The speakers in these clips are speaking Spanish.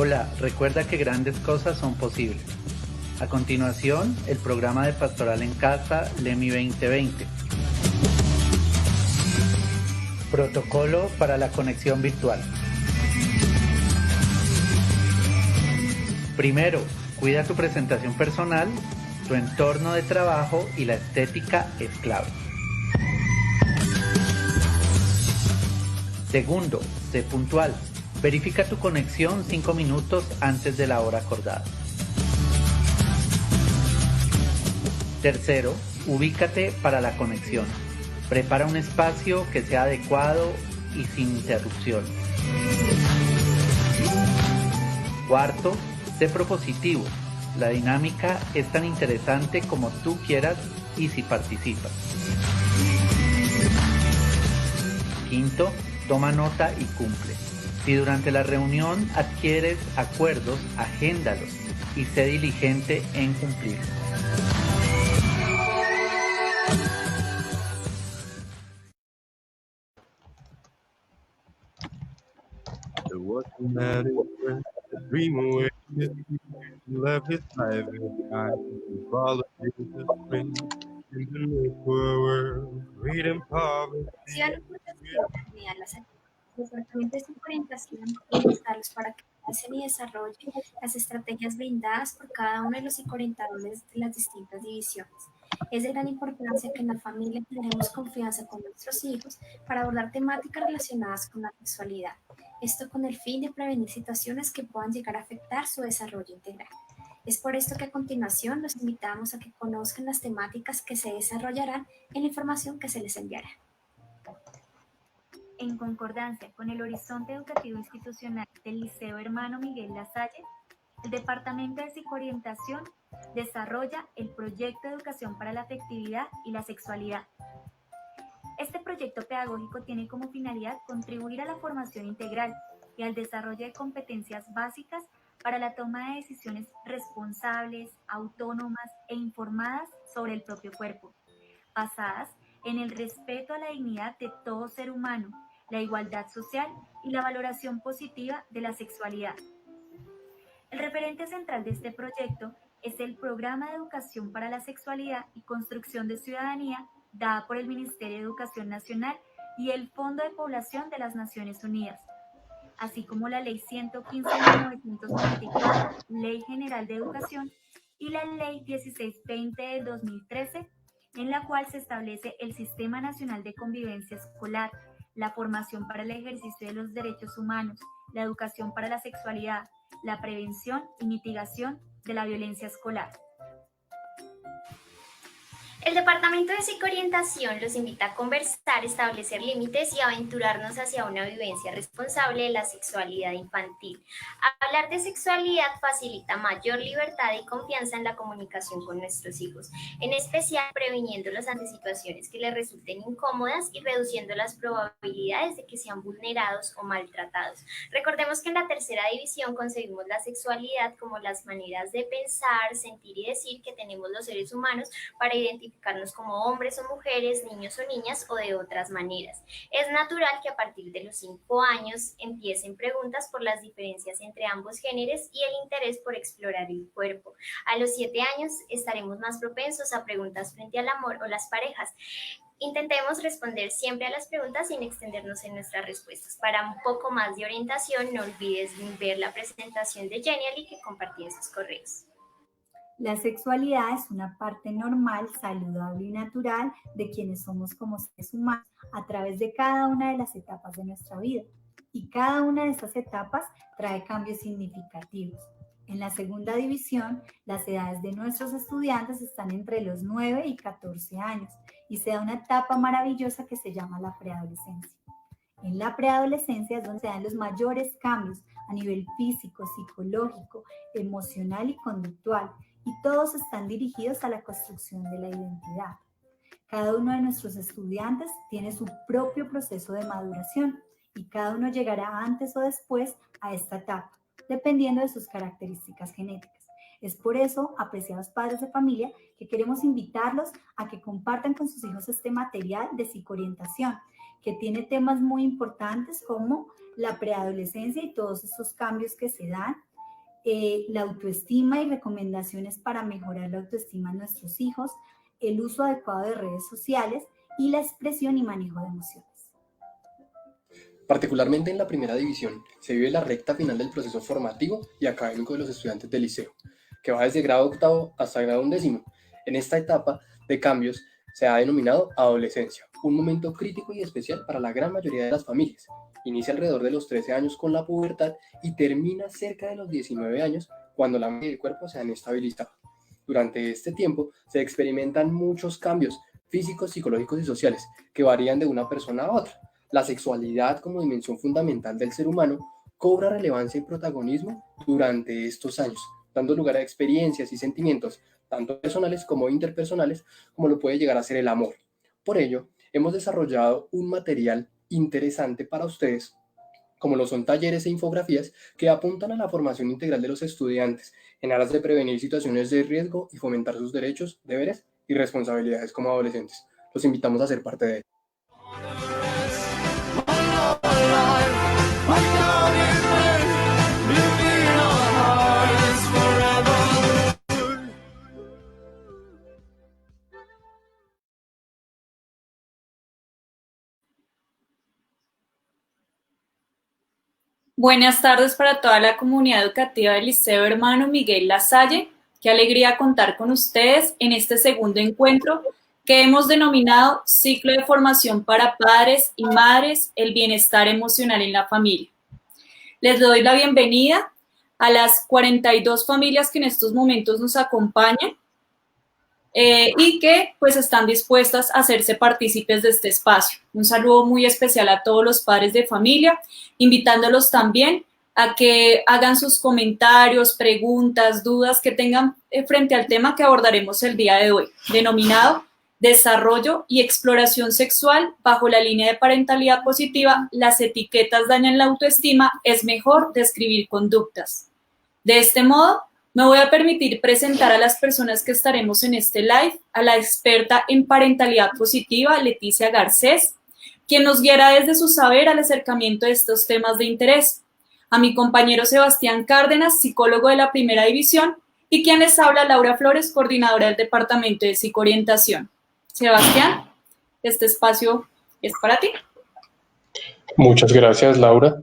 Hola, recuerda que grandes cosas son posibles. A continuación, el programa de Pastoral en Casa LEMI 2020. Protocolo para la conexión virtual. Primero, cuida tu presentación personal, tu entorno de trabajo y la estética es clave. Segundo, sé puntual. Verifica tu conexión 5 minutos antes de la hora acordada. Tercero, ubícate para la conexión. Prepara un espacio que sea adecuado y sin interrupción. Cuarto, sé propositivo. La dinámica es tan interesante como tú quieras y si participas. Quinto, toma nota y cumple. Si durante la reunión adquieres acuerdos, agéndalos y sé diligente en cumplir. There was a man who went a dream away. Left his life behind. He followed the spring in the new world. Freedom, poverty. Los departamentos de orientación pueden usarlos para que hacen y desarrollen las estrategias brindadas por cada uno de los psicoorientadores de las distintas divisiones. Es de gran importancia que en la familia tengamos confianza con nuestros hijos para abordar temáticas relacionadas con la sexualidad. Esto con el fin de prevenir situaciones que puedan llegar a afectar su desarrollo integral. Es por esto que a continuación los invitamos a que conozcan las temáticas que se desarrollarán en la información que se les enviará. En concordancia con el horizonte educativo institucional del Liceo Hermano Miguel Lasalle, el Departamento de Psicoorientación desarrolla el Proyecto de Educación para la Afectividad y la Sexualidad. Este proyecto pedagógico tiene como finalidad contribuir a la formación integral y al desarrollo de competencias básicas para la toma de decisiones responsables, autónomas e informadas sobre el propio cuerpo, basadas en el respeto a la dignidad de todo ser humano, la igualdad social y la valoración positiva de la sexualidad. El referente central de este proyecto es el Programa de Educación para la Sexualidad y Construcción de Ciudadanía, dada por el Ministerio de Educación Nacional y el Fondo de Población de las Naciones Unidas, así como la Ley 115 de 1994, Ley General de Educación, y la Ley 1620 de 2013, en la cual se establece el Sistema Nacional de Convivencia Escolar, la formación para el ejercicio de los derechos humanos, la educación para la sexualidad, la prevención y mitigación de la violencia escolar. El Departamento de Psicoorientación los invita a conversar, establecer límites y aventurarnos hacia una vivencia responsable de la sexualidad infantil. Hablar de sexualidad facilita mayor libertad y confianza en la comunicación con nuestros hijos, en especial previniéndolos ante situaciones que les resulten incómodas y reduciendo las probabilidades de que sean vulnerados o maltratados. Recordemos que en la tercera división concebimos la sexualidad como las maneras de pensar, sentir y decir que tenemos los seres humanos para identificarnos como hombres o mujeres, niños o niñas o de otras maneras. Es natural que a partir de los 5 años empiecen preguntas por las diferencias entre ambos géneros y el interés por explorar el cuerpo. A los 7 años estaremos más propensos a preguntas frente al amor o las parejas. Intentemos responder siempre a las preguntas sin extendernos en nuestras respuestas. Para un poco más de orientación, no olvides ver la presentación de Genially que compartí en sus correos. La sexualidad es una parte normal, saludable y natural de quienes somos como seres humanos a través de cada una de las etapas de nuestra vida. Y cada una de esas etapas trae cambios significativos. En la segunda división, las edades de nuestros estudiantes están entre los 9 y 14 años y se da una etapa maravillosa que se llama la preadolescencia. En la preadolescencia es donde se dan los mayores cambios a nivel físico, psicológico, emocional y conductual, y todos están dirigidos a la construcción de la identidad. Cada uno de nuestros estudiantes tiene su propio proceso de maduración y cada uno llegará antes o después a esta etapa, dependiendo de sus características genéticas. Es por eso, apreciados padres de familia, que queremos invitarlos a que compartan con sus hijos este material de psicoorientación, que tiene temas muy importantes como la preadolescencia y todos estos cambios que se dan, la autoestima y recomendaciones para mejorar la autoestima en nuestros hijos, el uso adecuado de redes sociales y la expresión y manejo de emociones. Particularmente en la primera división, se vive la recta final del proceso formativo y académico de los estudiantes del liceo, que va desde grado octavo hasta grado undécimo. En esta etapa de cambios se ha denominado adolescencia, un momento crítico y especial para la gran mayoría de las familias. Inicia alrededor de los 13 años con la pubertad y termina cerca de los 19 años cuando la mente y el cuerpo se han estabilizado. Durante este tiempo se experimentan muchos cambios físicos, psicológicos y sociales que varían de una persona a otra. La sexualidad como dimensión fundamental del ser humano cobra relevancia y protagonismo durante estos años, dando lugar a experiencias y sentimientos, tanto personales como interpersonales, como lo puede llegar a ser el amor. Por ello, hemos desarrollado un material interesante para ustedes, como lo son talleres e infografías que apuntan a la formación integral de los estudiantes en aras de prevenir situaciones de riesgo y fomentar sus derechos, deberes y responsabilidades como adolescentes. Los invitamos a ser parte de él. Buenas tardes para toda la comunidad educativa del Liceo Hermano Miguel Lasalle. Qué alegría contar con ustedes en este segundo encuentro que hemos denominado Ciclo de Formación para Padres y Madres, el Bienestar Emocional en la Familia. Les doy la bienvenida a las 42 familias que en estos momentos nos acompañan y que pues están dispuestas a hacerse partícipes de este espacio. Un saludo muy especial a todos los padres de familia, invitándolos también a que hagan sus comentarios, preguntas, dudas que tengan frente al tema que abordaremos el día de hoy, denominado Desarrollo y exploración sexual bajo la línea de parentalidad positiva. Las etiquetas dañan la autoestima, es mejor describir conductas. De este modo, me voy a permitir presentar a las personas que estaremos en este live, a la experta en parentalidad positiva, Leticia Garcés, quien nos guiará desde su saber al acercamiento de estos temas de interés, a mi compañero Sebastián Cárdenas, psicólogo de la primera división, y quien les habla, Laura Flores, coordinadora del Departamento de Psicoorientación. Sebastián, este espacio es para ti. Muchas gracias, Laura.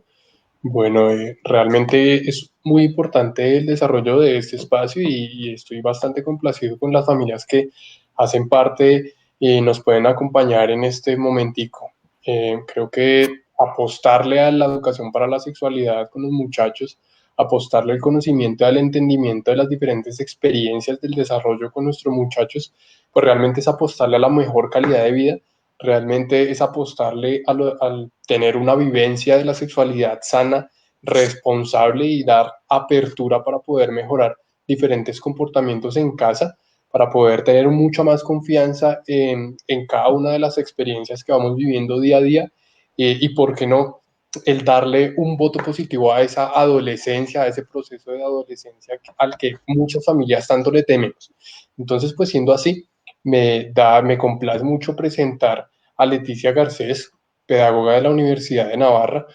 Bueno, realmente es muy importante el desarrollo de este espacio y estoy bastante complacido con las familias que hacen parte y nos pueden acompañar en este momentico. Creo que apostarle a la educación para la sexualidad con los muchachos, apostarle al conocimiento y al entendimiento de las diferentes experiencias del desarrollo con nuestros muchachos, pues realmente es apostarle a la mejor calidad de vida, realmente es apostarle al tener una vivencia de la sexualidad sana, responsable y dar apertura para poder mejorar diferentes comportamientos en casa, para poder tener mucha más confianza en cada una de las experiencias que vamos viviendo día a día y por qué no, el darle un voto positivo a esa adolescencia, a ese proceso de adolescencia al que muchas familias tanto le tememos. Entonces, pues siendo así, me complace mucho presentar a Leticia Garcés, pedagoga de la Universidad de Navarra,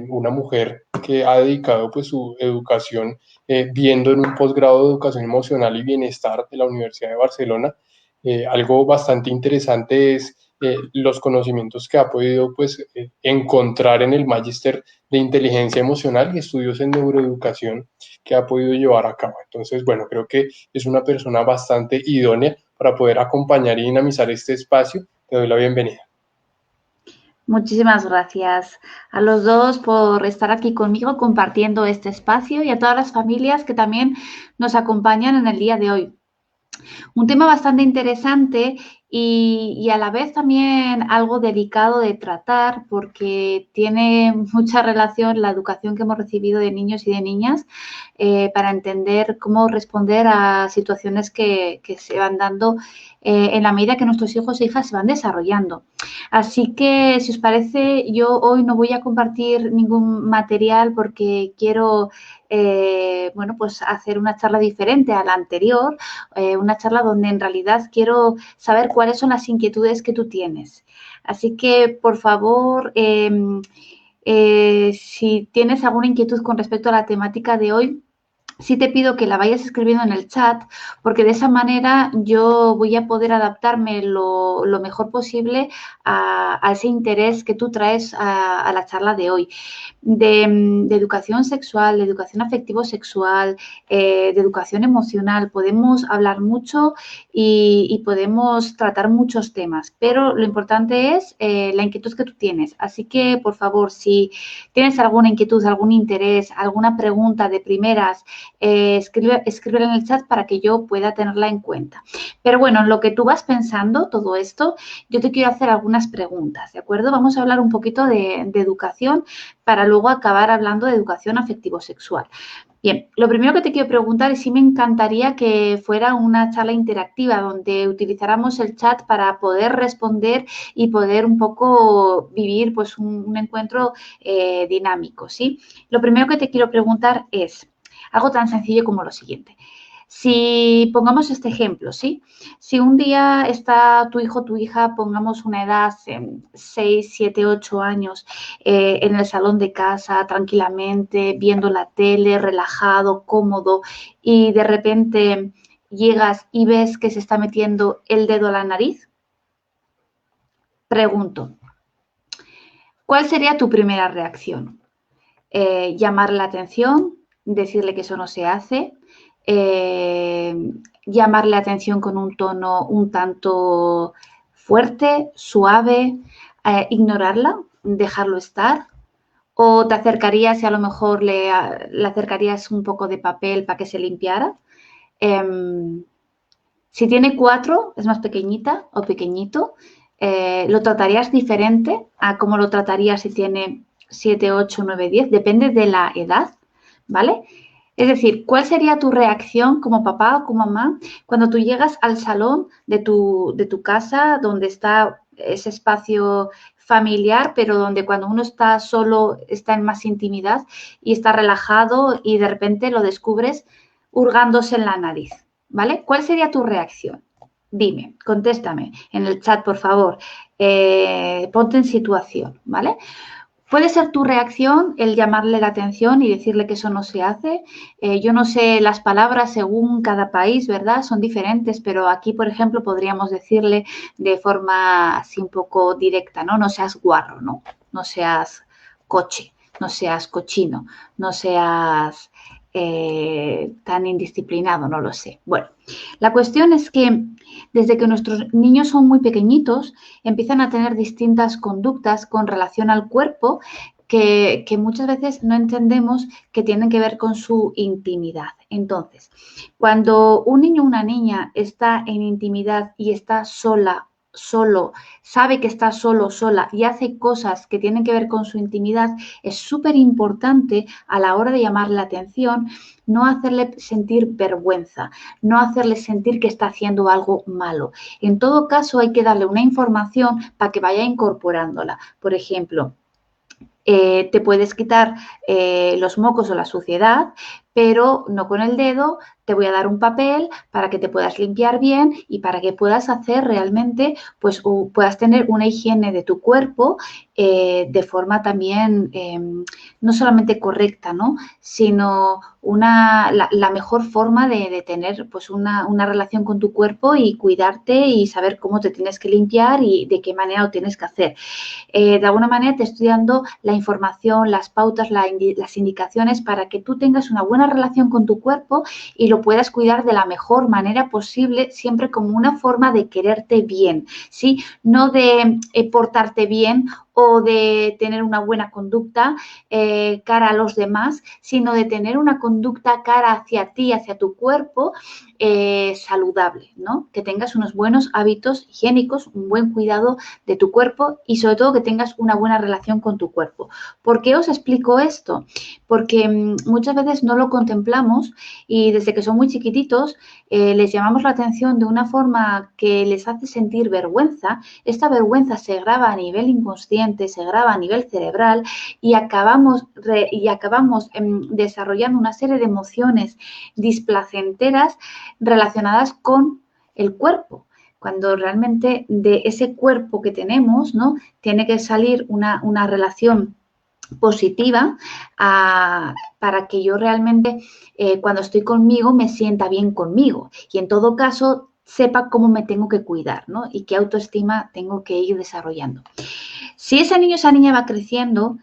una mujer que ha dedicado pues su educación viendo en un posgrado de educación emocional y bienestar de la Universidad de Barcelona. Algo bastante interesante es los conocimientos que ha podido pues encontrar en el Magíster de Inteligencia Emocional y estudios en neuroeducación que ha podido llevar a cabo. Entonces, bueno, creo que es una persona bastante idónea para poder acompañar y dinamizar este espacio. Te doy la bienvenida. Muchísimas gracias a los dos por estar aquí conmigo compartiendo este espacio y a todas las familias que también nos acompañan en el día de hoy. Un tema bastante interesante y a la vez también algo delicado de tratar porque tiene mucha relación la educación que hemos recibido de niños y de niñas para entender cómo responder a situaciones que se van dando en la medida que nuestros hijos e hijas se van desarrollando. Así que, si os parece, yo hoy no voy a compartir ningún material porque quiero bueno, pues hacer una charla diferente a la anterior, una charla donde en realidad quiero saber cuáles son las inquietudes que tú tienes. Así que, por favor, si tienes alguna inquietud con respecto a la temática de hoy, sí te pido que la vayas escribiendo en el chat, porque de esa manera yo voy a poder adaptarme lo mejor posible a ese interés que tú traes a la charla de hoy. De educación sexual, de educación afectivo-sexual, de educación emocional. Podemos hablar mucho y podemos tratar muchos temas, pero lo importante es la inquietud que tú tienes. Así que, por favor, si tienes alguna inquietud, algún interés, alguna pregunta de primeras, escríbela en el chat para que yo pueda tenerla en cuenta. Pero bueno, en lo que tú vas pensando todo esto, yo te quiero hacer algunas preguntas, ¿de acuerdo? Vamos a hablar un poquito de educación para luego acabar hablando de educación afectivo-sexual. Bien, lo primero que te quiero preguntar es si me encantaría que fuera una charla interactiva donde utilizáramos el chat para poder responder y poder un poco vivir pues un encuentro dinámico, ¿sí? Lo primero que te quiero preguntar es algo tan sencillo como lo siguiente. Si pongamos este ejemplo, ¿sí? Si un día está tu hijo o tu hija, pongamos una edad, 6, 7, 8 años, en el salón de casa, tranquilamente, viendo la tele, relajado, cómodo, y de repente llegas y ves que se está metiendo el dedo a la nariz, pregunto, ¿cuál sería tu primera reacción? ¿Llamarle la atención? ¿Decirle que eso no se hace? Llamarle la atención con un tono un tanto fuerte, suave, ignorarla, dejarlo estar, o te acercarías y a lo mejor le acercarías un poco de papel para que se limpiara. Si tiene 4, es más pequeñita o pequeñito, lo tratarías diferente a cómo lo tratarías si tiene 7, 8, 9, 10, depende de la edad, ¿vale? Es decir, ¿cuál sería tu reacción como papá o como mamá cuando tú llegas al salón de tu casa, donde está ese espacio familiar, pero donde cuando uno está solo está en más intimidad y está relajado y de repente lo descubres hurgándose en la nariz, ¿vale? ¿Cuál sería tu reacción? Dime, contéstame en el chat, por favor. Ponte en situación, ¿vale? Puede ser tu reacción el llamarle la atención y decirle que eso no se hace. Yo no sé las palabras según cada país, ¿verdad? Son diferentes, pero aquí, por ejemplo, podríamos decirle de forma así un poco directa, ¿no? No seas guarro, ¿no? No seas coche, no seas cochino, no seas tan indisciplinado, no lo sé. Bueno, la cuestión es que desde que nuestros niños son muy pequeñitos, empiezan a tener distintas conductas con relación al cuerpo que muchas veces no entendemos que tienen que ver con su intimidad. Entonces, cuando un niño o una niña está en intimidad y está solo, sabe que está sola y hace cosas que tienen que ver con su intimidad, es súper importante a la hora de llamarle la atención no hacerle sentir vergüenza, no hacerle sentir que está haciendo algo malo. En todo caso, hay que darle una información para que vaya incorporándola. Por ejemplo, te puedes quitar los mocos o la suciedad, pero no con el dedo. Te voy a dar un papel para que te puedas limpiar bien y para que puedas hacer realmente, pues puedas tener una higiene de tu cuerpo de forma también no solamente correcta, ¿no? Sino la mejor forma de tener pues una relación con tu cuerpo y cuidarte y saber cómo te tienes que limpiar y de qué manera lo tienes que hacer. De alguna manera te estoy dando la información, las pautas, las indicaciones para que tú tengas una buena relación con tu cuerpo y lo puedas cuidar de la mejor manera posible, siempre como una forma de quererte bien, ¿sí? No de portarte bien o de tener una buena conducta cara a los demás, sino de tener una conducta cara hacia ti, hacia tu cuerpo, saludable, ¿no? Que tengas unos buenos hábitos higiénicos, un buen cuidado de tu cuerpo y sobre todo que tengas una buena relación con tu cuerpo. ¿Por qué os explico esto? Porque muchas veces no lo contemplamos y desde que son muy chiquititos les llamamos la atención de una forma que les hace sentir vergüenza. Esta vergüenza se graba a nivel inconsciente, se graba a nivel cerebral y acabamos desarrollando una serie de emociones displacenteras relacionadas con el cuerpo, cuando realmente de ese cuerpo que tenemos, ¿no? Tiene que salir una relación positiva para que yo realmente cuando estoy conmigo me sienta bien conmigo y en todo caso sepa cómo me tengo que cuidar, ¿no? Y qué autoestima tengo que ir desarrollando. Si ese niño o esa niña va creciendo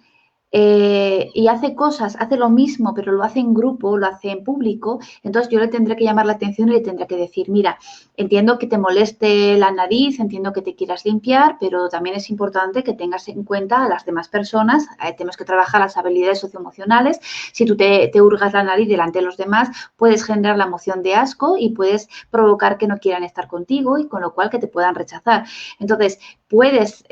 y hace cosas, hace lo mismo, pero lo hace en grupo, lo hace en público, entonces yo le tendré que llamar la atención y le tendré que decir, mira, entiendo que te moleste la nariz, entiendo que te quieras limpiar, pero también es importante que tengas en cuenta a las demás personas, tenemos que trabajar las habilidades socioemocionales. Si tú te hurgas la nariz delante de los demás, puedes generar la emoción de asco y puedes provocar que no quieran estar contigo y con lo cual que te puedan rechazar. Entonces, puedes,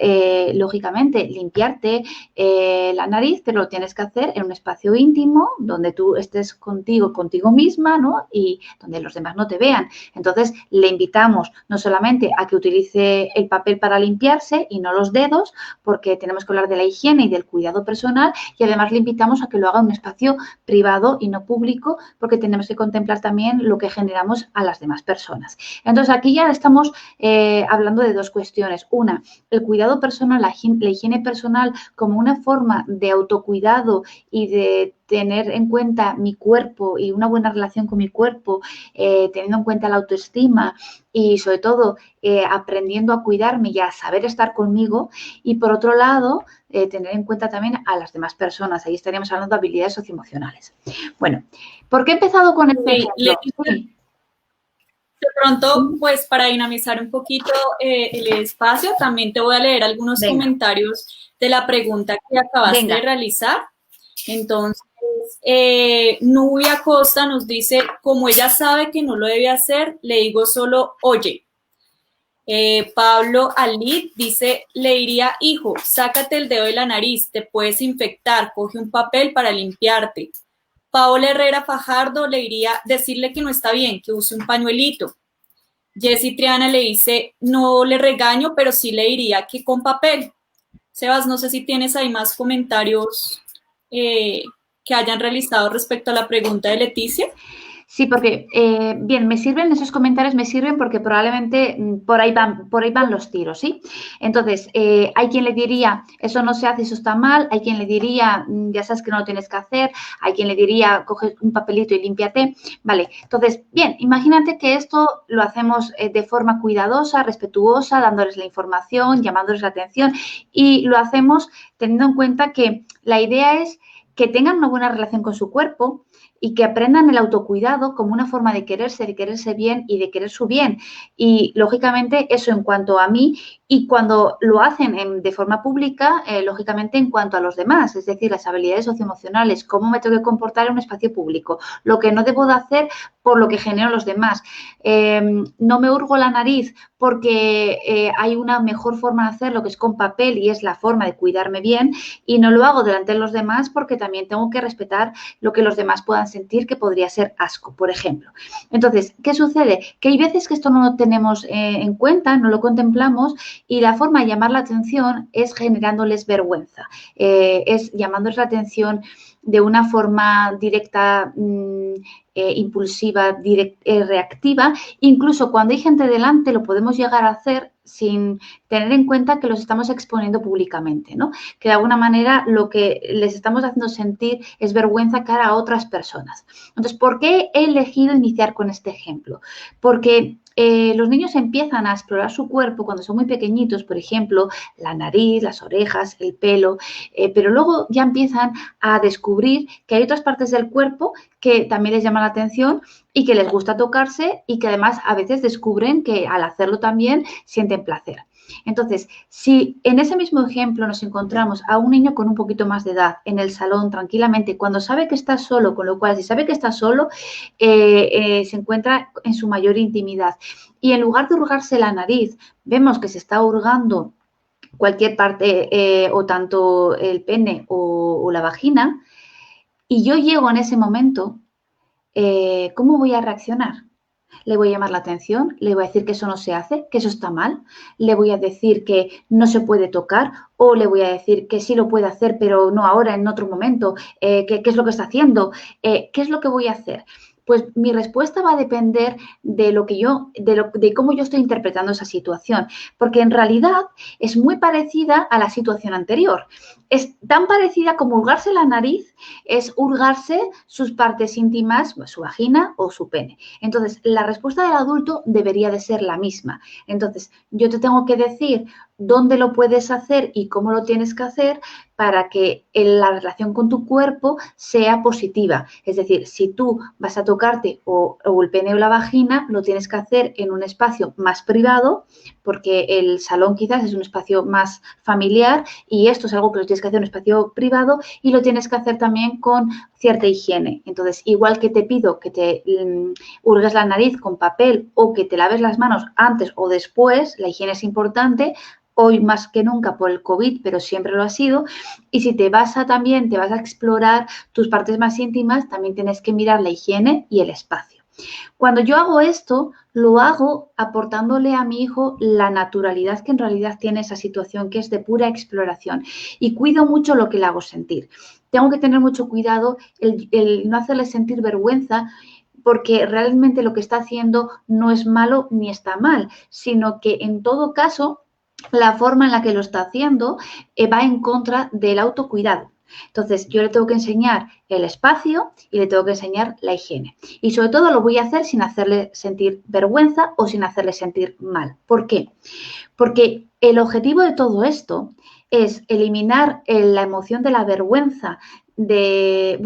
lógicamente, limpiarte la nariz, pero lo tienes que hacer en un espacio íntimo donde tú estés contigo misma, ¿no? Y donde los demás no te vean. Entonces, le invitamos no solamente a que utilice el papel para limpiarse y no los dedos, porque tenemos que hablar de la higiene y del cuidado personal, y además le invitamos a que lo haga en un espacio privado y no público, porque tenemos que contemplar también lo que generamos a las demás personas. Entonces, aquí ya estamos hablando de dos cuestiones. Una, el cuidado personal, la higiene personal como una forma de autocuidado y de tener en cuenta mi cuerpo y una buena relación con mi cuerpo, teniendo en cuenta la autoestima y sobre todo aprendiendo a cuidarme y a saber estar conmigo. Y por otro lado, tener en cuenta también a las demás personas. Ahí estaríamos hablando de habilidades socioemocionales. Bueno, ¿por qué he empezado con este ejemplo? Sí. De pronto, pues para dinamizar un poquito el espacio, también te voy a leer algunos comentarios de la pregunta que acabaste de realizar. Entonces, Nubia Costa nos dice, como ella sabe que no lo debe hacer, le digo solo, oye. Pablo Alid dice, le diría, hijo, sácate el dedo de la nariz, te puedes infectar, coge un papel para limpiarte. Paola Herrera Fajardo le diría, decirle que no está bien, que use un pañuelito. Jessy Triana le dice, no le regaño, pero sí le diría que con papel. Sebas, no sé si tienes ahí más comentarios que hayan realizado respecto a la pregunta de Leticia. Sí, porque, bien, me sirven esos comentarios, me sirven porque probablemente por ahí van los tiros, ¿sí? Entonces, hay quien le diría, eso no se hace, eso está mal, hay quien le diría, ya sabes que no lo tienes que hacer, hay quien le diría, coge un papelito y límpiate, vale. Entonces, bien, imagínate que esto lo hacemos de forma cuidadosa, respetuosa, dándoles la información, llamándoles la atención y lo hacemos teniendo en cuenta que la idea es que tengan una buena relación con su cuerpo y que aprendan el autocuidado como una forma de quererse bien y de querer su bien. Y, lógicamente, eso en cuanto a mí y cuando lo hacen de forma pública, lógicamente, en cuanto a los demás, es decir, las habilidades socioemocionales, cómo me tengo que comportar en un espacio público, lo que no debo de hacer por lo que genero los demás. No me hurgo la nariz porque hay una mejor forma de hacerlo que es con papel y es la forma de cuidarme bien y no lo hago delante de los demás porque también tengo que respetar lo que los demás puedan sentir que podría ser asco, por ejemplo. Entonces, ¿qué sucede? Que hay veces que esto no lo tenemos en cuenta, no lo contemplamos y la forma de llamar la atención es generándoles vergüenza, es llamándoles la atención de una forma directa, impulsiva, reactiva. Incluso cuando hay gente delante lo podemos llegar a hacer sin tener en cuenta que los estamos exponiendo públicamente, ¿no? Que de alguna manera lo que les estamos haciendo sentir es vergüenza cara a otras personas. Entonces, ¿por qué he elegido iniciar con este ejemplo? Porque los niños empiezan a explorar su cuerpo cuando son muy pequeñitos, por ejemplo, la nariz, las orejas, el pelo, pero luego ya empiezan a descubrir que hay otras partes del cuerpo que también les llaman la atención y que les gusta tocarse y que además a veces descubren que al hacerlo también sienten placer. Entonces, si en ese mismo ejemplo nos encontramos a un niño con un poquito más de edad en el salón tranquilamente, cuando sabe que está solo, con lo cual si sabe que está solo, se encuentra en su mayor intimidad. Y en lugar de hurgarse la nariz, vemos que se está hurgando cualquier parte o tanto el pene o la vagina, y yo llego en ese momento, ¿cómo voy a reaccionar? Le voy a llamar la atención, le voy a decir que eso no se hace, que eso está mal, le voy a decir que no se puede tocar o le voy a decir que sí lo puede hacer, pero no ahora, en otro momento, ¿qué es lo que está haciendo? ¿Qué es lo que voy a hacer? Pues mi respuesta va a depender de cómo yo estoy interpretando esa situación, porque en realidad es muy parecida a la situación anterior. es tan parecida como hurgarse la nariz, es hurgarse sus partes íntimas, su vagina o su pene. Entonces, la respuesta del adulto debería de ser la misma. Entonces, yo te tengo que decir dónde lo puedes hacer y cómo lo tienes que hacer para que la relación con tu cuerpo sea positiva. Es decir, si tú vas a tocarte o el pene o la vagina, lo tienes que hacer en un espacio más privado, porque el salón quizás es un espacio más familiar y esto es algo que lo tienes que hacer en un espacio privado y lo tienes que hacer también con cierta higiene. Entonces, igual que te pido que te hurgues la nariz con papel o que te laves las manos antes o después, la higiene es importante, hoy más que nunca por el COVID, pero siempre lo ha sido. Y si te vas a explorar tus partes más íntimas, también tienes que mirar la higiene y el espacio. Cuando yo hago esto, lo hago aportándole a mi hijo la naturalidad que en realidad tiene esa situación, que es de pura exploración. Y cuido mucho lo que le hago sentir. Tengo que tener mucho cuidado el no hacerle sentir vergüenza, porque realmente lo que está haciendo no es malo ni está mal, sino que en todo caso la forma en la que lo está haciendo va en contra del autocuidado. Entonces, yo le tengo que enseñar el espacio y le tengo que enseñar la higiene. Y sobre todo lo voy a hacer sin hacerle sentir vergüenza o sin hacerle sentir mal. ¿Por qué? Porque el objetivo de todo esto es eliminar la emoción de la vergüenza. La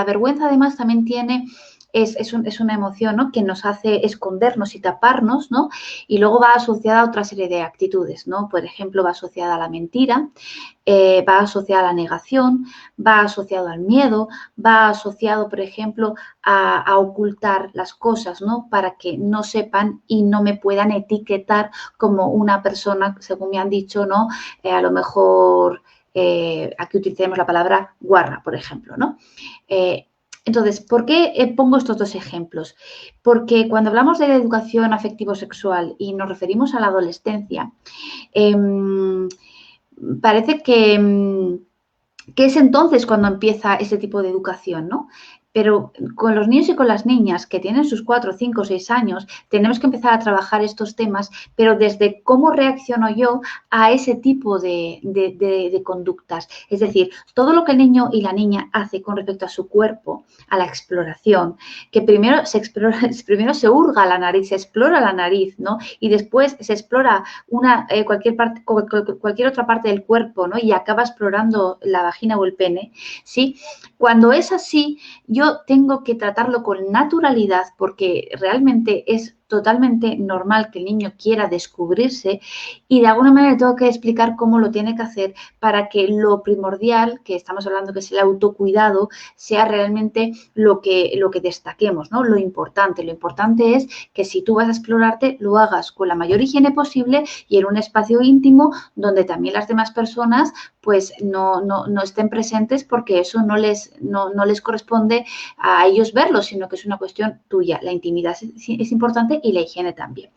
vergüenza además también tiene... Es una emoción, ¿no?, que nos hace escondernos y taparnos, ¿no? Y luego va asociada a otra serie de actitudes, ¿no? Por ejemplo, va asociada a la mentira, va asociada a la negación, va asociado al miedo, va asociado, por ejemplo, a ocultar las cosas, ¿no?, para que no sepan y no me puedan etiquetar como una persona, según me han dicho, ¿no? A lo mejor aquí utilicemos la palabra guarra, por ejemplo, ¿no? Entonces, ¿por qué pongo estos dos ejemplos? Porque cuando hablamos de educación afectivo-sexual y nos referimos a la adolescencia, parece que es entonces cuando empieza ese tipo de educación, ¿no? Pero con los niños y con las niñas que tienen sus 4, 5, 6 años, tenemos que empezar a trabajar estos temas, pero desde cómo reacciono yo a ese tipo de conductas. Es decir, todo lo que el niño y la niña hace con respecto a su cuerpo, a la exploración, que primero se hurga la nariz, se explora la nariz, ¿no? Y después se explora cualquier otra parte del cuerpo, ¿no? Y acaba explorando la vagina o el pene, ¿sí? Cuando es así, yo tengo que tratarlo con naturalidad porque realmente es totalmente normal que el niño quiera descubrirse y de alguna manera le tengo que explicar cómo lo tiene que hacer para que lo primordial, que estamos hablando que es el autocuidado, sea realmente lo que destaquemos, ¿no? Lo importante es que si tú vas a explorarte, lo hagas con la mayor higiene posible y en un espacio íntimo donde también las demás personas pues no estén presentes porque eso no les corresponde a ellos verlo, sino que es una cuestión tuya. La intimidad es importante y la higiene también.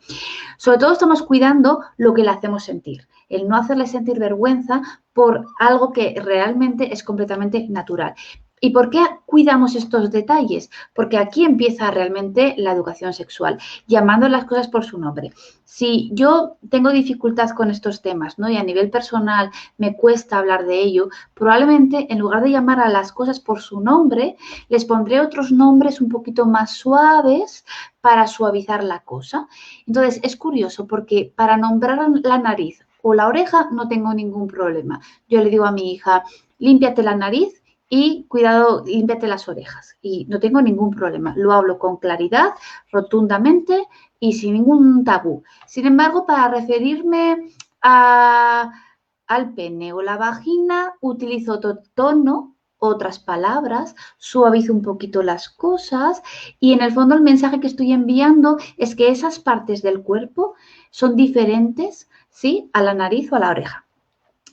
Sobre todo estamos cuidando lo que le hacemos sentir, el no hacerle sentir vergüenza por algo que realmente es completamente natural. ¿Y por qué cuidamos estos detalles? Porque aquí empieza realmente la educación sexual, llamando las cosas por su nombre. Si yo tengo dificultad con estos temas, ¿no?, y a nivel personal me cuesta hablar de ello, probablemente en lugar de llamar a las cosas por su nombre, les pondré otros nombres un poquito más suaves para suavizar la cosa. Entonces, es curioso porque para nombrar la nariz o la oreja no tengo ningún problema. Yo le digo a mi hija, límpiate la nariz y cuidado, límpiate las orejas. Y no tengo ningún problema. Lo hablo con claridad, rotundamente y sin ningún tabú. Sin embargo, para referirme al pene o la vagina, utilizo otro tono, otras palabras, suavizo un poquito las cosas y en el fondo el mensaje que estoy enviando es que esas partes del cuerpo son diferentes, ¿sí?, a la nariz o a la oreja.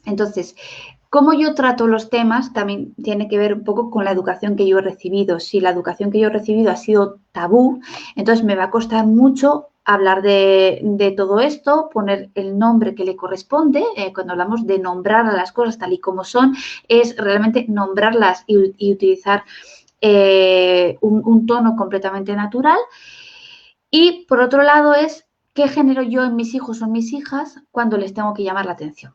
Entonces, cómo yo trato los temas también tiene que ver un poco con la educación que yo he recibido. Si la educación que yo he recibido ha sido tabú, entonces me va a costar mucho hablar de todo esto, poner el nombre que le corresponde. Cuando hablamos de nombrar a las cosas tal y como son, es realmente nombrarlas y utilizar un tono completamente natural. Y por otro lado es qué genero yo en mis hijos o en mis hijas cuando les tengo que llamar la atención.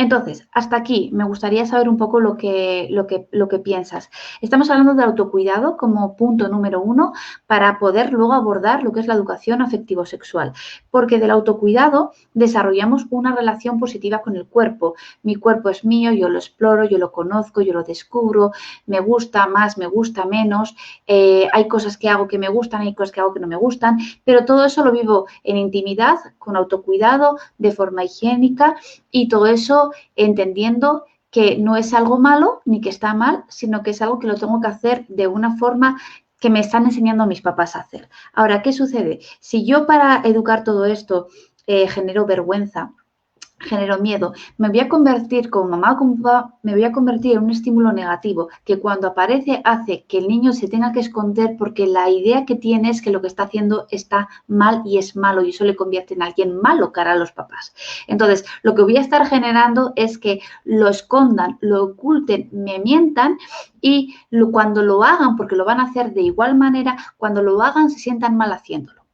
Entonces, hasta aquí me gustaría saber un poco lo que piensas. Estamos hablando de autocuidado como punto número 1 para poder luego abordar lo que es la educación afectivo-sexual, porque del autocuidado desarrollamos una relación positiva con el cuerpo. Mi cuerpo es mío, yo lo exploro, yo lo conozco, yo lo descubro, me gusta más, me gusta menos, hay cosas que hago que me gustan, hay cosas que hago que no me gustan, pero todo eso lo vivo en intimidad, con autocuidado, de forma higiénica y todo eso entendiendo que no es algo malo ni que está mal, sino que es algo que lo tengo que hacer de una forma que me están enseñando mis papás a hacer. Ahora, ¿qué sucede? Si yo para educar todo esto genero vergüenza, genero miedo, me voy a convertir como mamá o como papá, me voy a convertir en un estímulo negativo que cuando aparece hace que el niño se tenga que esconder porque la idea que tiene es que lo que está haciendo está mal y es malo y eso le convierte en alguien malo cara a los papás. Entonces, lo que voy a estar generando es que lo escondan, lo oculten, me mientan y cuando lo hagan, porque lo van a hacer de igual manera, cuando lo hagan se sientan mal haciéndolo.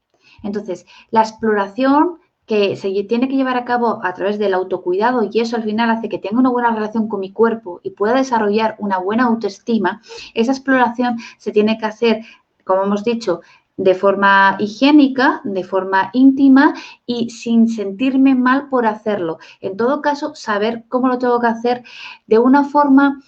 Entonces, la exploración que se tiene que llevar a cabo a través del autocuidado y eso al final hace que tenga una buena relación con mi cuerpo y pueda desarrollar una buena autoestima, esa exploración se tiene que hacer, como hemos dicho, de forma higiénica, de forma íntima y sin sentirme mal por hacerlo. En todo caso, saber cómo lo tengo que hacer de una forma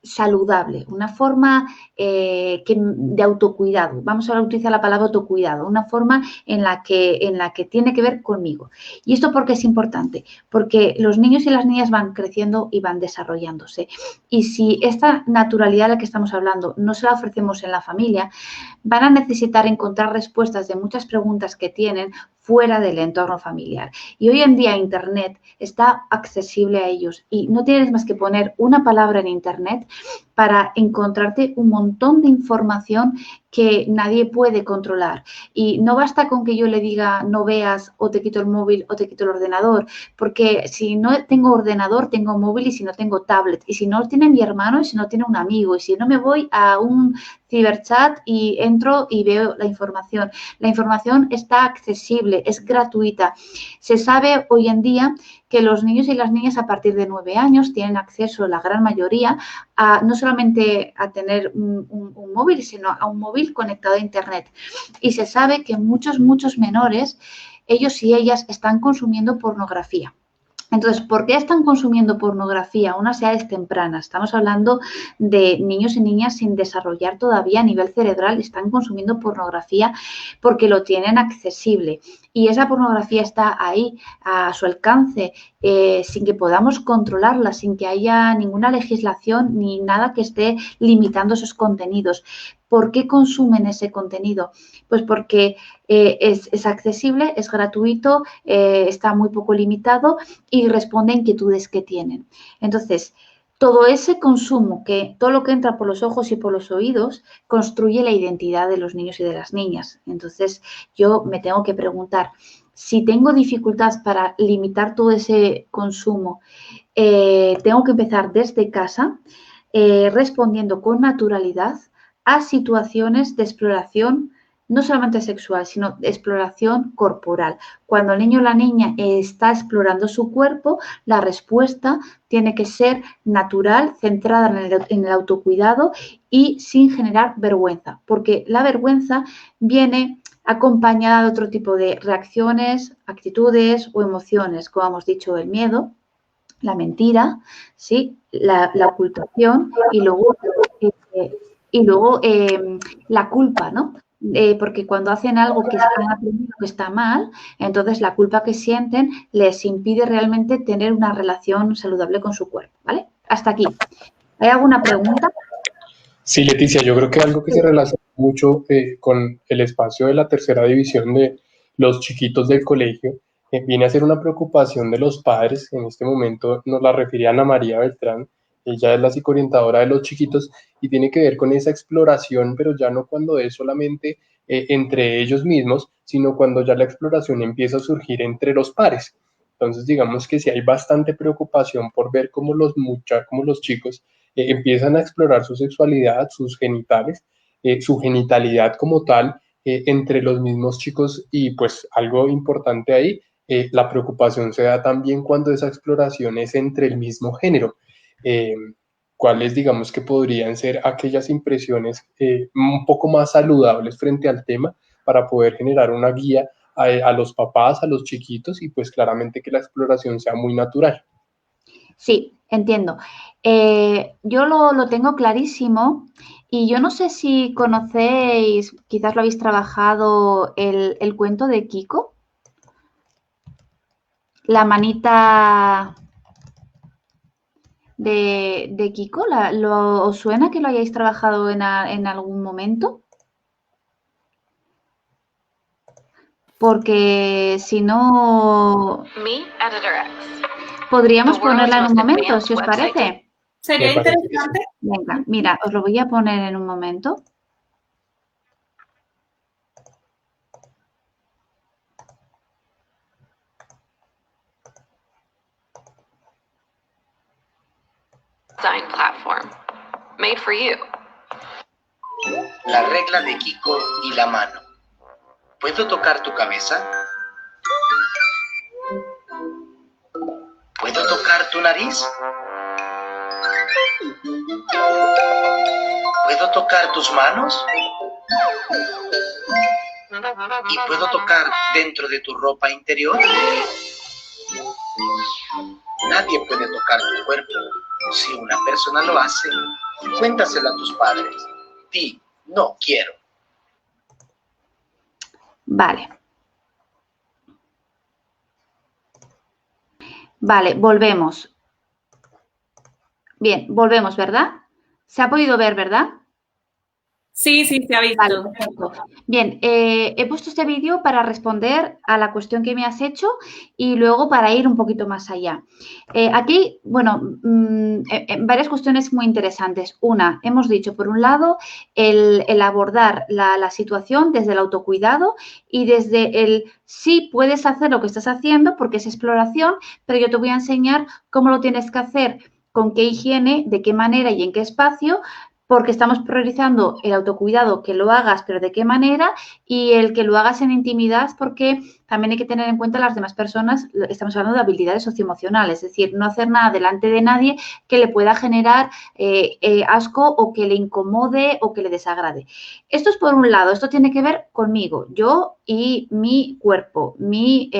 saludable, una forma de autocuidado. Vamos a utilizar la palabra autocuidado, una forma en la que tiene que ver conmigo. ¿Y esto por qué es importante? Porque los niños y las niñas van creciendo y van desarrollándose. Y si esta naturalidad de la que estamos hablando no se la ofrecemos en la familia, van a necesitar encontrar respuestas de muchas preguntas que tienen fuera del entorno familiar. Y hoy en día Internet está accesible a ellos y no tienes más que poner una palabra en Internet para encontrarte un montón de información que nadie puede controlar. Y no basta con que yo le diga no veas o te quito el móvil o te quito el ordenador, porque si no tengo ordenador, tengo móvil y si no tengo tablet, y si no tiene mi hermano y si no tiene un amigo, y si no me voy a un ciberchat y entro y veo la información. La información está accesible, es gratuita. Se sabe hoy en día que los niños y las niñas a partir de 9 años tienen acceso, la gran mayoría, a no solamente a tener un móvil, sino a un móvil conectado a Internet. Y se sabe que muchos menores, ellos y ellas están consumiendo pornografía. Entonces, ¿por qué están consumiendo pornografía a unas edades tempranas? Estamos hablando de niños y niñas sin desarrollar todavía a nivel cerebral, están consumiendo pornografía porque lo tienen accesible. Y esa pornografía está ahí, a su alcance, sin que podamos controlarla, sin que haya ninguna legislación ni nada que esté limitando esos contenidos. ¿Por qué consumen ese contenido? Pues porque es accesible, es gratuito, está muy poco limitado y responde a inquietudes que tienen. Entonces, todo ese consumo, todo lo que entra por los ojos y por los oídos, construye la identidad de los niños y de las niñas. Entonces, yo me tengo que preguntar, si tengo dificultad para limitar todo ese consumo, tengo que empezar desde casa, respondiendo con naturalidad a situaciones de exploración, no solamente sexual, sino de exploración corporal. Cuando el niño o la niña está explorando su cuerpo, la respuesta tiene que ser natural, centrada en el autocuidado y sin generar vergüenza, porque la vergüenza viene acompañada de otro tipo de reacciones, actitudes o emociones, como hemos dicho, el miedo, la mentira, ¿sí? la ocultación y luego la culpa, ¿no? Porque cuando hacen algo que están aprendiendo que está mal, entonces la culpa que sienten les impide realmente tener una relación saludable con su cuerpo, ¿vale? Hasta aquí. ¿Hay alguna pregunta? Sí, Leticia, yo creo que algo que se relaciona mucho con el espacio de la tercera división de los chiquitos del colegio viene a ser una preocupación de los padres. En este momento nos la refiere Ana María Beltrán, ella es la psicoorientadora de los chiquitos y tiene que ver con esa exploración, pero ya no cuando es solamente entre ellos mismos, sino cuando ya la exploración empieza a surgir entre los pares. Entonces, digamos que sí hay bastante preocupación por ver cómo los chicos empiezan a explorar su sexualidad, sus genitales, su genitalidad como tal, entre los mismos chicos y pues algo importante ahí la preocupación se da también cuando esa exploración es entre el mismo género. ¿Cuáles, digamos, que podrían ser aquellas impresiones un poco más saludables frente al tema para poder generar una guía a los papás, a los chiquitos, y pues claramente que la exploración sea muy natural? Sí, entiendo. Yo lo tengo clarísimo y yo no sé si conocéis, quizás lo habéis trabajado, el cuento de Kiko. La manita de Kiko, ¿os suena que lo hayáis trabajado en algún momento? Porque si no, podríamos ponerla en un momento, si os parece. Sería Me parece que sí. interesante. Venga, mira, os lo voy a poner en un momento. Design platform made for you. La regla de Kiko y la mano. ¿Puedo tocar tu cabeza? ¿Puedo tocar tu nariz? ¿Puedo tocar tus manos? ¿Y puedo tocar dentro de tu ropa interior? Nadie puede tocar tu cuerpo. Si una persona lo hace, cuéntaselo a tus padres. Di, no quiero. Vale. Vale, volvemos. Bien, volvemos, ¿verdad? ¿Se ha podido ver, verdad? Sí, sí, se ha visto. Vale, perfecto. Bien, he puesto este vídeo para responder a la cuestión que me has hecho y luego para ir un poquito más allá. Aquí, bueno, varias cuestiones muy interesantes. Una, hemos dicho, por un lado, el abordar la situación desde el autocuidado y desde el sí puedes hacer lo que estás haciendo porque es exploración, pero yo te voy a enseñar cómo lo tienes que hacer, con qué higiene, de qué manera y en qué espacio, porque estamos priorizando el autocuidado, que lo hagas, pero de qué manera, y el que lo hagas en intimidad, porque también hay que tener en cuenta las demás personas, estamos hablando de habilidades socioemocionales, es decir, no hacer nada delante de nadie que le pueda generar asco o que le incomode o que le desagrade. Esto es por un lado, esto tiene que ver conmigo, yo y mi cuerpo, mi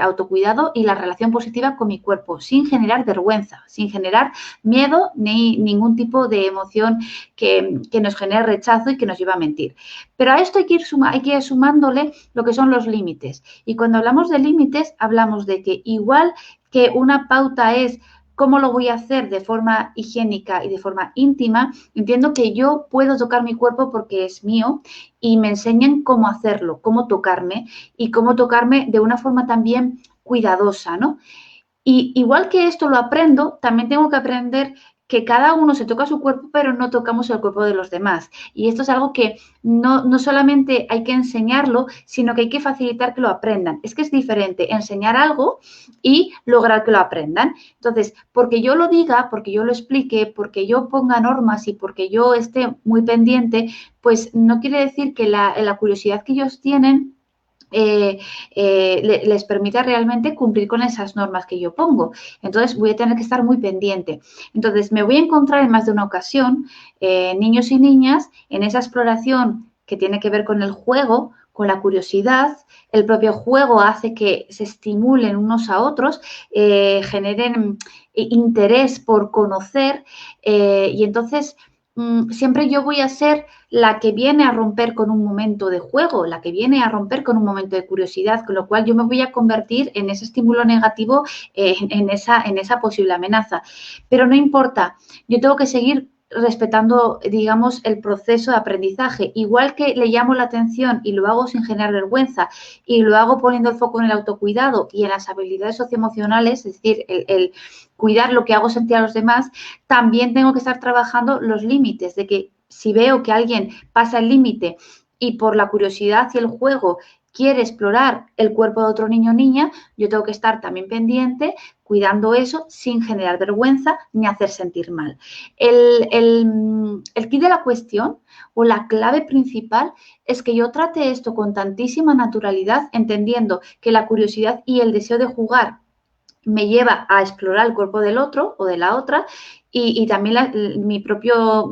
autocuidado y la relación positiva con mi cuerpo, sin generar vergüenza, sin generar miedo ni ningún tipo de emoción que nos genere rechazo y que nos lleve a mentir. Pero a esto hay que ir sumándole lo que son los límites. Y cuando hablamos de límites, hablamos de que igual que una pauta es cómo lo voy a hacer de forma higiénica y de forma íntima, entiendo que yo puedo tocar mi cuerpo porque es mío y me enseñan cómo hacerlo, cómo tocarme y cómo tocarme de una forma también cuidadosa, ¿no? Y igual que esto lo aprendo, también tengo que aprender que cada uno se toca su cuerpo, pero no tocamos el cuerpo de los demás. Y esto es algo que no solamente hay que enseñarlo, sino que hay que facilitar que lo aprendan. Es que es diferente enseñar algo y lograr que lo aprendan. Entonces, porque yo lo diga, porque yo lo explique, porque yo ponga normas y porque yo esté muy pendiente, pues no quiere decir que la curiosidad que ellos tienen les permita realmente cumplir con esas normas que yo pongo. Entonces, voy a tener que estar muy pendiente. Entonces, me voy a encontrar en más de una ocasión niños y niñas en esa exploración que tiene que ver con el juego, con la curiosidad. El propio juego hace que se estimulen unos a otros, generen interés por conocer y entonces siempre yo voy a ser la que viene a romper con un momento de juego, la que viene a romper con un momento de curiosidad, con lo cual yo me voy a convertir en ese estímulo negativo, en esa posible amenaza. Pero no importa, yo tengo que seguir respetando, digamos, el proceso de aprendizaje. Igual que le llamo la atención y lo hago sin generar vergüenza y lo hago poniendo el foco en el autocuidado y en las habilidades socioemocionales, es decir, el cuidar lo que hago sentir a los demás, también tengo que estar trabajando los límites, de que si veo que alguien pasa el límite y por la curiosidad y el juego quiere explorar el cuerpo de otro niño o niña, yo tengo que estar también pendiente, cuidando eso sin generar vergüenza ni hacer sentir mal. El quid de la cuestión o la clave principal es que yo trate esto con tantísima naturalidad, entendiendo que la curiosidad y el deseo de jugar me lleva a explorar el cuerpo del otro o de la otra y también mi propio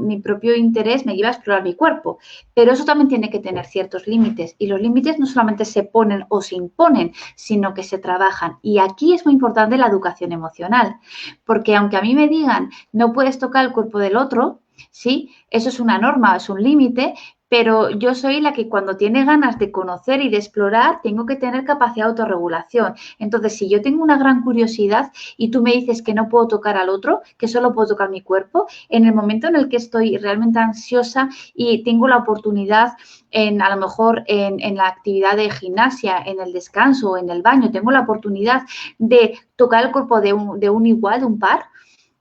interés me lleva a explorar mi cuerpo. Pero eso también tiene que tener ciertos límites y los límites no solamente se ponen o se imponen, sino que se trabajan. Y aquí es muy importante la educación emocional, porque aunque a mí me digan no puedes tocar el cuerpo del otro, sí, eso es una norma, es un límite, pero yo soy la que cuando tiene ganas de conocer y de explorar, tengo que tener capacidad de autorregulación. Entonces, si yo tengo una gran curiosidad y tú me dices que no puedo tocar al otro, que solo puedo tocar mi cuerpo, en el momento en el que estoy realmente ansiosa y tengo la oportunidad a lo mejor en la actividad de gimnasia, en el descanso o en el baño, tengo la oportunidad de tocar el cuerpo de un igual, de un par,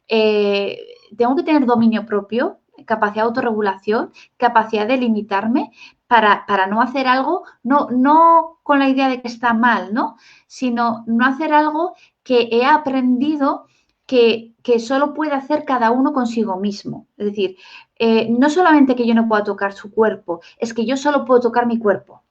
tengo que tener dominio propio, capacidad de autorregulación, capacidad de limitarme para no hacer algo, no con la idea de que está mal, ¿no? Sino no hacer algo que he aprendido que solo puede hacer cada uno consigo mismo. Es decir, no solamente que yo no pueda tocar su cuerpo, es que yo solo puedo tocar mi cuerpo.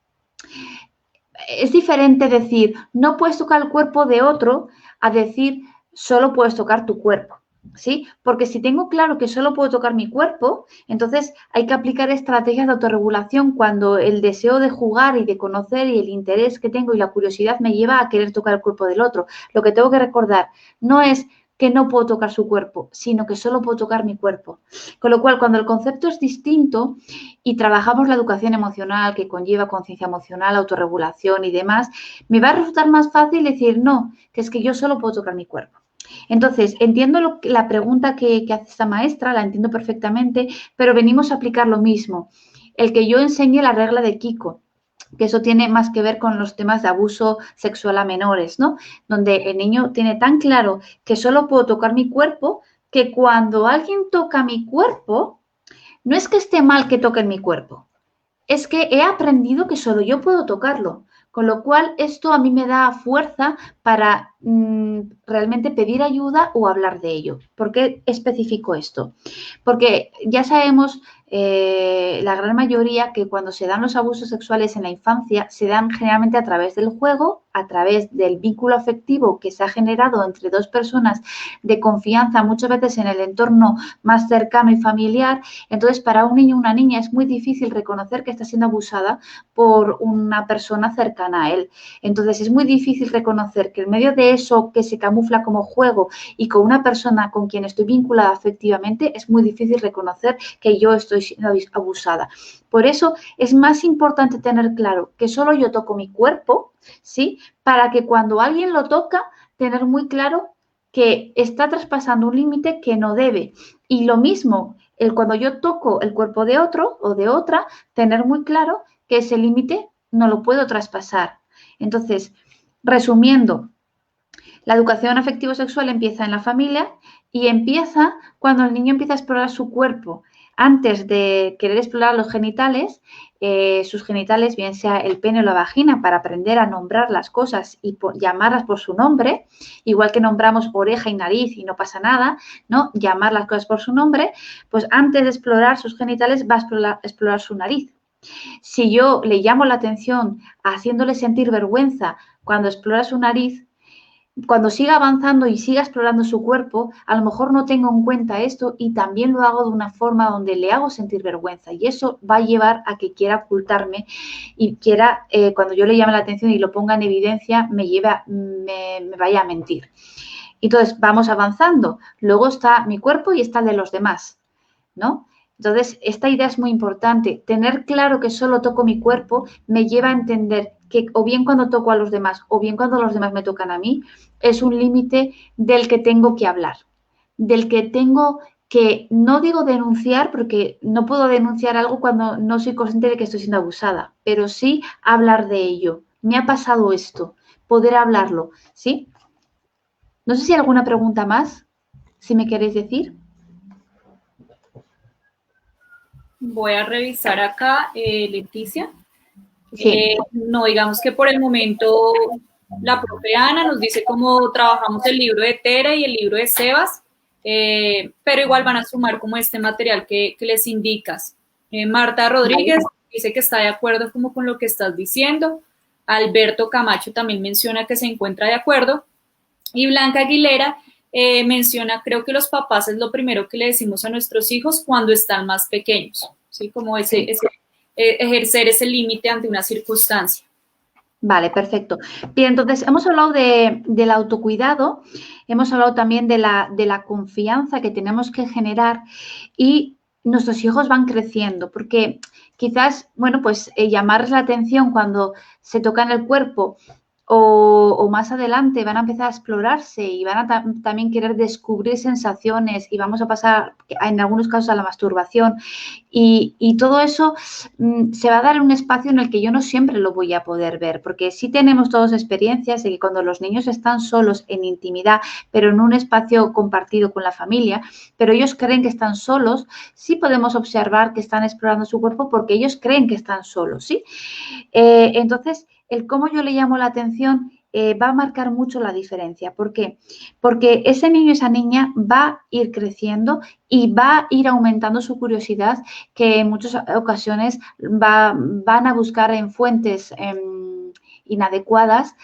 Es diferente decir, no puedes tocar el cuerpo de otro, a decir, solo puedes tocar tu cuerpo. ¿Sí? Porque si tengo claro que solo puedo tocar mi cuerpo, entonces hay que aplicar estrategias de autorregulación cuando el deseo de jugar y de conocer y el interés que tengo y la curiosidad me lleva a querer tocar el cuerpo del otro. Lo que tengo que recordar no es que no puedo tocar su cuerpo, sino que solo puedo tocar mi cuerpo. Con lo cual, cuando el concepto es distinto y trabajamos la educación emocional que conlleva conciencia emocional, autorregulación y demás, me va a resultar más fácil decir, no, que es que yo solo puedo tocar mi cuerpo. Entonces, entiendo la pregunta que hace esta maestra, la entiendo perfectamente, pero venimos a aplicar lo mismo. El que yo enseñe la regla de Kiko, que eso tiene más que ver con los temas de abuso sexual a menores, ¿no? Donde el niño tiene tan claro que solo puedo tocar mi cuerpo, que cuando alguien toca mi cuerpo, no es que esté mal que toquen mi cuerpo, es que he aprendido que solo yo puedo tocarlo. Con lo cual, esto a mí me da fuerza para realmente pedir ayuda o hablar de ello. ¿Por qué especifico esto? Porque ya sabemos, la gran mayoría, que cuando se dan los abusos sexuales en la infancia, se dan generalmente a través del juego, a través del vínculo afectivo que se ha generado entre dos personas de confianza, muchas veces en el entorno más cercano y familiar. Entonces, para un niño o una niña es muy difícil reconocer que está siendo abusada por una persona cercana a él. Entonces, es muy difícil reconocer que en medio de eso que se camufla como juego y con una persona con quien estoy vinculada afectivamente, es muy difícil reconocer que yo estoy siendo abusada. Por eso es más importante tener claro que solo yo toco mi cuerpo, ¿sí? Para que cuando alguien lo toca, tener muy claro que está traspasando un límite que no debe. Y lo mismo, cuando yo toco el cuerpo de otro o de otra, tener muy claro que ese límite no lo puedo traspasar. Entonces, resumiendo, la educación afectivo-sexual empieza en la familia y empieza cuando el niño empieza a explorar su cuerpo. Antes de querer explorar los genitales, sus genitales, bien sea el pene o la vagina, para aprender a nombrar las cosas y llamarlas por su nombre, igual que nombramos oreja y nariz y no pasa nada, ¿no? Llamar las cosas por su nombre, pues antes de explorar sus genitales va a explorar su nariz. Si yo le llamo la atención haciéndole sentir vergüenza cuando explora su nariz, cuando siga avanzando y siga explorando su cuerpo, a lo mejor no tengo en cuenta esto y también lo hago de una forma donde le hago sentir vergüenza y eso va a llevar a que quiera ocultarme y quiera, cuando yo le llame la atención y lo ponga en evidencia, me vaya a mentir. Entonces, vamos avanzando. Luego está mi cuerpo y está el de los demás, ¿no? Entonces, esta idea es muy importante. Tener claro que solo toco mi cuerpo me lleva a entender que o bien cuando toco a los demás o bien cuando los demás me tocan a mí, es un límite del que tengo que hablar, del que tengo que, no digo denunciar, porque no puedo denunciar algo cuando no soy consciente de que estoy siendo abusada, pero sí hablar de ello. Me ha pasado esto, poder hablarlo, ¿sí? No sé si hay alguna pregunta más, si me queréis decir. Voy a revisar acá, Leticia. Sí. No, digamos que por el momento la profe Ana nos dice cómo trabajamos el libro de Tere y el libro de Sebas, pero igual van a sumar como este material que les indicas. Marta Rodríguez dice que está de acuerdo como con lo que estás diciendo. Alberto Camacho también menciona que se encuentra de acuerdo. Y Blanca Aguilera menciona, creo que los papás es lo primero que le decimos a nuestros hijos cuando están más pequeños, ¿sí? Como ejercer ese límite ante una circunstancia. Vale, perfecto. Bien, entonces hemos hablado del autocuidado, hemos hablado también de la confianza que tenemos que generar y nuestros hijos van creciendo porque quizás, bueno, pues llamarles la atención cuando se tocan el cuerpo o más adelante van a empezar a explorarse y van a también querer descubrir sensaciones y vamos a pasar en algunos casos a la masturbación y todo eso se va a dar en un espacio en el que yo no siempre lo voy a poder ver porque sí tenemos todas experiencias de que cuando los niños están solos en intimidad pero en un espacio compartido con la familia, pero ellos creen que están solos, sí podemos observar que están explorando su cuerpo porque ellos creen que están solos, ¿sí? Entonces, el cómo yo le llamo la atención va a marcar mucho la diferencia. ¿Por qué? Porque ese niño, esa niña va a ir creciendo y va a ir aumentando su curiosidad que en muchas ocasiones van a buscar en fuentes inadecuadas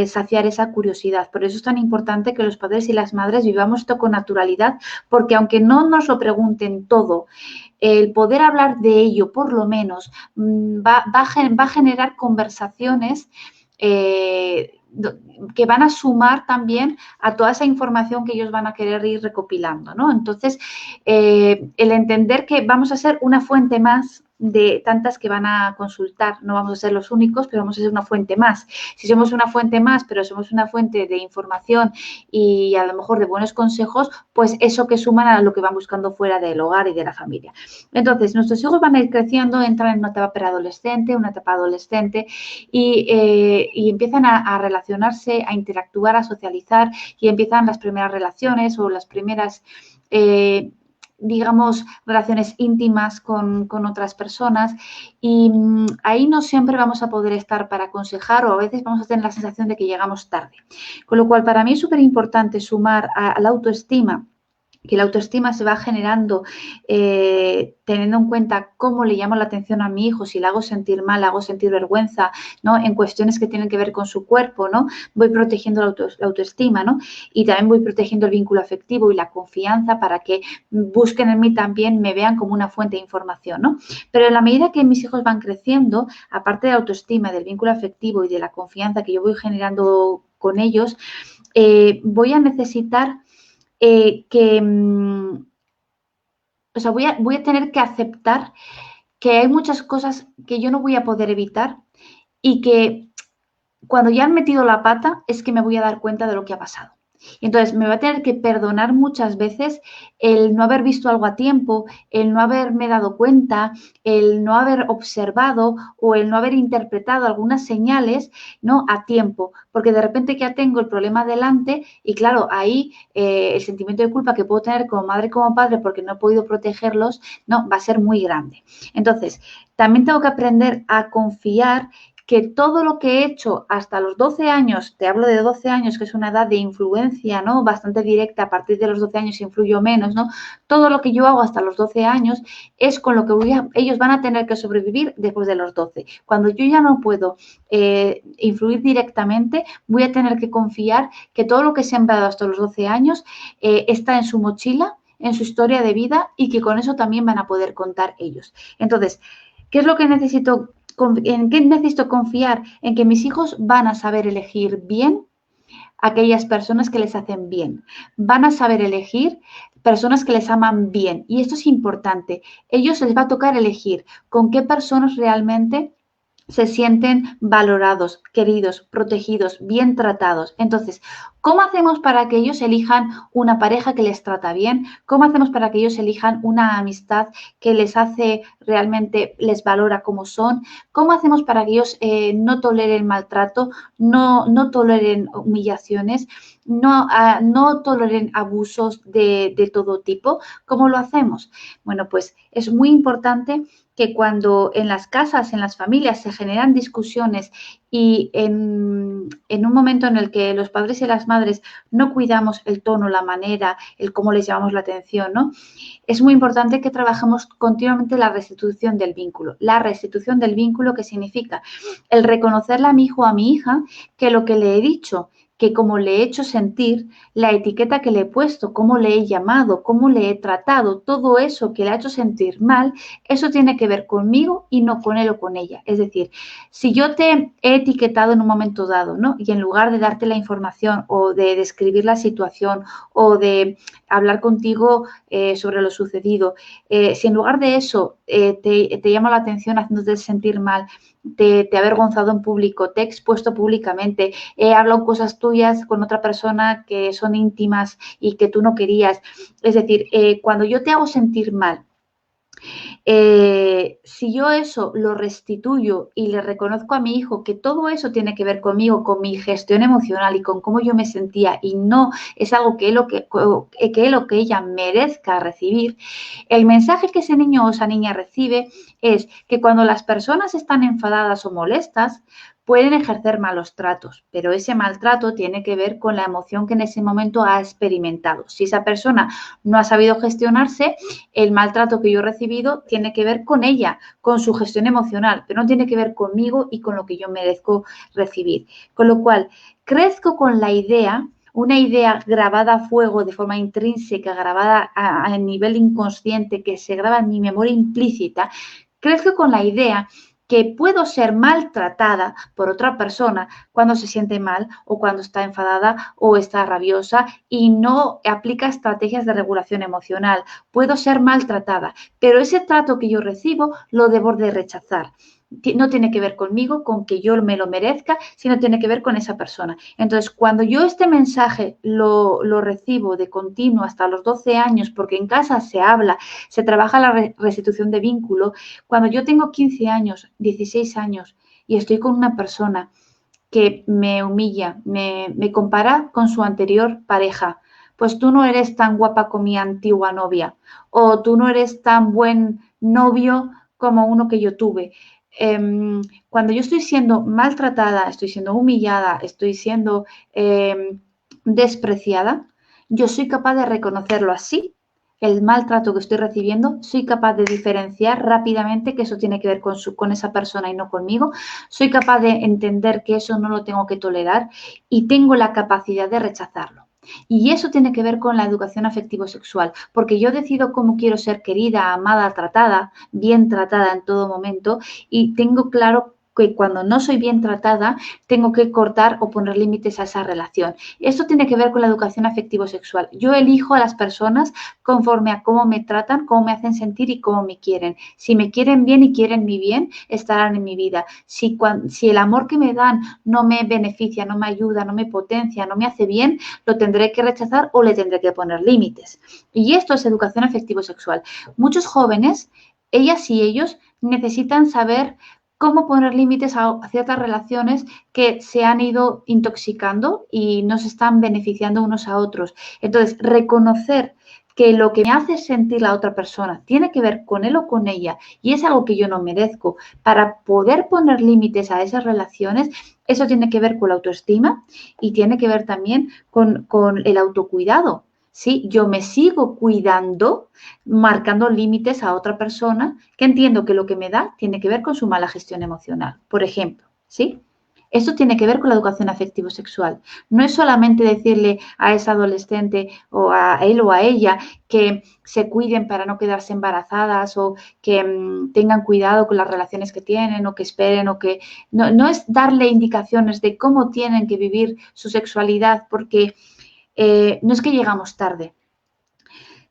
saciar esa curiosidad. Por eso es tan importante que los padres y las madres vivamos esto con naturalidad porque aunque no nos lo pregunten todo, el poder hablar de ello, por lo menos, va a generar conversaciones que van a sumar también a toda esa información que ellos van a querer ir recopilando, ¿no? Entonces, el entender que vamos a ser una fuente más de tantas que van a consultar, no vamos a ser los únicos, pero vamos a ser una fuente más. Si somos una fuente más, pero somos una fuente de información y a lo mejor de buenos consejos, pues eso que suman a lo que van buscando fuera del hogar y de la familia. Entonces, nuestros hijos van a ir creciendo, entran en una etapa preadolescente, una etapa adolescente y empiezan a relacionarse, a interactuar, a socializar y empiezan las primeras relaciones o las primeras digamos, relaciones íntimas con otras personas y ahí no siempre vamos a poder estar para aconsejar o a veces vamos a tener la sensación de que llegamos tarde. Con lo cual, para mí es súper importante sumar a la autoestima, que la autoestima se va generando teniendo en cuenta cómo le llamo la atención a mi hijo, si le hago sentir mal, le hago sentir vergüenza, ¿no? En cuestiones que tienen que ver con su cuerpo, ¿no? Voy protegiendo la autoestima, ¿no? Y también voy protegiendo el vínculo afectivo y la confianza para que busquen en mí también, me vean como una fuente de información, ¿no? Pero en la medida que mis hijos van creciendo, aparte de la autoestima, del vínculo afectivo y de la confianza que yo voy generando con ellos, voy a necesitar o sea, voy a tener que aceptar que hay muchas cosas que yo no voy a poder evitar y que cuando ya han metido la pata es que me voy a dar cuenta de lo que ha pasado. Y entonces me va a tener que perdonar muchas veces el no haber visto algo a tiempo, el no haberme dado cuenta, el no haber observado o el no haber interpretado algunas señales, ¿no? A tiempo, porque de repente ya tengo el problema delante y claro, ahí el sentimiento de culpa que puedo tener como madre y como padre porque no he podido protegerlos, ¿no? Va a ser muy grande. Entonces, también tengo que aprender a confiar que todo lo que he hecho hasta los 12 años, te hablo de 12 años, que es una edad de influencia, ¿no? Bastante directa, a partir de los 12 años influyo menos, ¿no? Todo lo que yo hago hasta los 12 años es con lo que ellos van a tener que sobrevivir después de los 12. Cuando yo ya no puedo influir directamente, voy a tener que confiar que todo lo que he sembrado hasta los 12 años está en su mochila, en su historia de vida y que con eso también van a poder contar ellos. Entonces, ¿qué es lo que necesito? ¿En qué necesito confiar? En que mis hijos van a saber elegir bien aquellas personas que les hacen bien. Van a saber elegir personas que les aman bien. Y esto es importante. Ellos les va a tocar elegir con qué personas realmente se sienten valorados, queridos, protegidos, bien tratados. Entonces, ¿Cómo hacemos para que ellos elijan una pareja que les trata bien? ¿Cómo hacemos para que ellos elijan una amistad que les hace realmente, les valora como son? ¿Cómo hacemos para que ellos no toleren maltrato, no toleren humillaciones, no toleren abusos de todo tipo? ¿Cómo lo hacemos? Bueno, pues es muy importante que cuando en las casas, en las familias se generan discusiones y en un momento en el que los padres y las madres no cuidamos el tono, la manera, el cómo les llamamos la atención, ¿no? Es muy importante que trabajemos continuamente la restitución del vínculo. La restitución del vínculo, ¿qué significa? El reconocerle a mi hijo o a mi hija que lo que le he dicho, que como le he hecho sentir, la etiqueta que le he puesto, cómo le he llamado, cómo le he tratado, todo eso que le ha hecho sentir mal, eso tiene que ver conmigo y no con él o con ella. Es decir, si yo te he etiquetado en un momento dado, ¿no? Y en lugar de darte la información o de describir la situación o de hablar contigo sobre lo sucedido, si en lugar de eso te llama la atención haciéndote sentir mal, te he avergonzado en público, te he expuesto públicamente, he hablado cosas tuyas con otra persona que son íntimas y que tú no querías. Es decir, cuando yo te hago sentir mal, si yo eso lo restituyo y le reconozco a mi hijo que todo eso tiene que ver conmigo, con mi gestión emocional y con cómo yo me sentía y no es algo que él o que ella merezca recibir, el mensaje que ese niño o esa niña recibe es que cuando las personas están enfadadas o molestas, pueden ejercer malos tratos, pero ese maltrato tiene que ver con la emoción que en ese momento ha experimentado. Si esa persona no ha sabido gestionarse, el maltrato que yo he recibido tiene que ver con ella, con su gestión emocional, pero no tiene que ver conmigo y con lo que yo merezco recibir. Con lo cual, crezco con la idea, una idea grabada a fuego de forma intrínseca, grabada a nivel inconsciente, que se graba en mi memoria implícita, crezco con la idea que puedo ser maltratada por otra persona cuando se siente mal o cuando está enfadada o está rabiosa y no aplica estrategias de regulación emocional. Puedo ser maltratada, pero ese trato que yo recibo lo debo de rechazar. No tiene que ver conmigo, con que yo me lo merezca, sino tiene que ver con esa persona. Entonces, cuando yo este mensaje lo recibo de continuo hasta los 12 años, porque en casa se habla, se trabaja la restitución de vínculo, cuando yo tengo 15 años, 16 años y estoy con una persona que me humilla, me compara con su anterior pareja, pues tú no eres tan guapa como mi antigua novia o tú no eres tan buen novio como uno que yo tuve. Cuando yo estoy siendo maltratada, estoy siendo humillada, estoy siendo despreciada, yo soy capaz de reconocerlo así, el maltrato que estoy recibiendo, soy capaz de diferenciar rápidamente que eso tiene que ver con esa persona y no conmigo, soy capaz de entender que eso no lo tengo que tolerar y tengo la capacidad de rechazarlo. Y eso tiene que ver con la educación afectivo-sexual, porque yo decido cómo quiero ser querida, amada, tratada, bien tratada en todo momento y tengo claro que cuando no soy bien tratada tengo que cortar o poner límites a esa relación. Esto tiene que ver con la educación afectivo-sexual. Yo elijo a las personas conforme a cómo me tratan, cómo me hacen sentir y cómo me quieren. Si me quieren bien y quieren mi bien, estarán en mi vida. Si el amor que me dan no me beneficia, no me ayuda, no me potencia, no me hace bien, lo tendré que rechazar o le tendré que poner límites. Y esto es educación afectivo-sexual. Muchos jóvenes, ellas y ellos, necesitan saber cómo poner límites a ciertas relaciones que se han ido intoxicando y no se están beneficiando unos a otros. Entonces, reconocer que lo que me hace sentir la otra persona tiene que ver con él o con ella y es algo que yo no merezco, para poder poner límites a esas relaciones, eso tiene que ver con la autoestima y tiene que ver también con el autocuidado. ¿Sí? Yo me sigo cuidando, marcando límites a otra persona que entiendo que lo que me da tiene que ver con su mala gestión emocional, por ejemplo, ¿sí? Esto tiene que ver con la educación afectivo-sexual. No es solamente decirle a esa adolescente o a él o a ella que se cuiden para no quedarse embarazadas o que tengan cuidado con las relaciones que tienen o que esperen o que... No es darle indicaciones de cómo tienen que vivir su sexualidad porque... no es que llegamos tarde,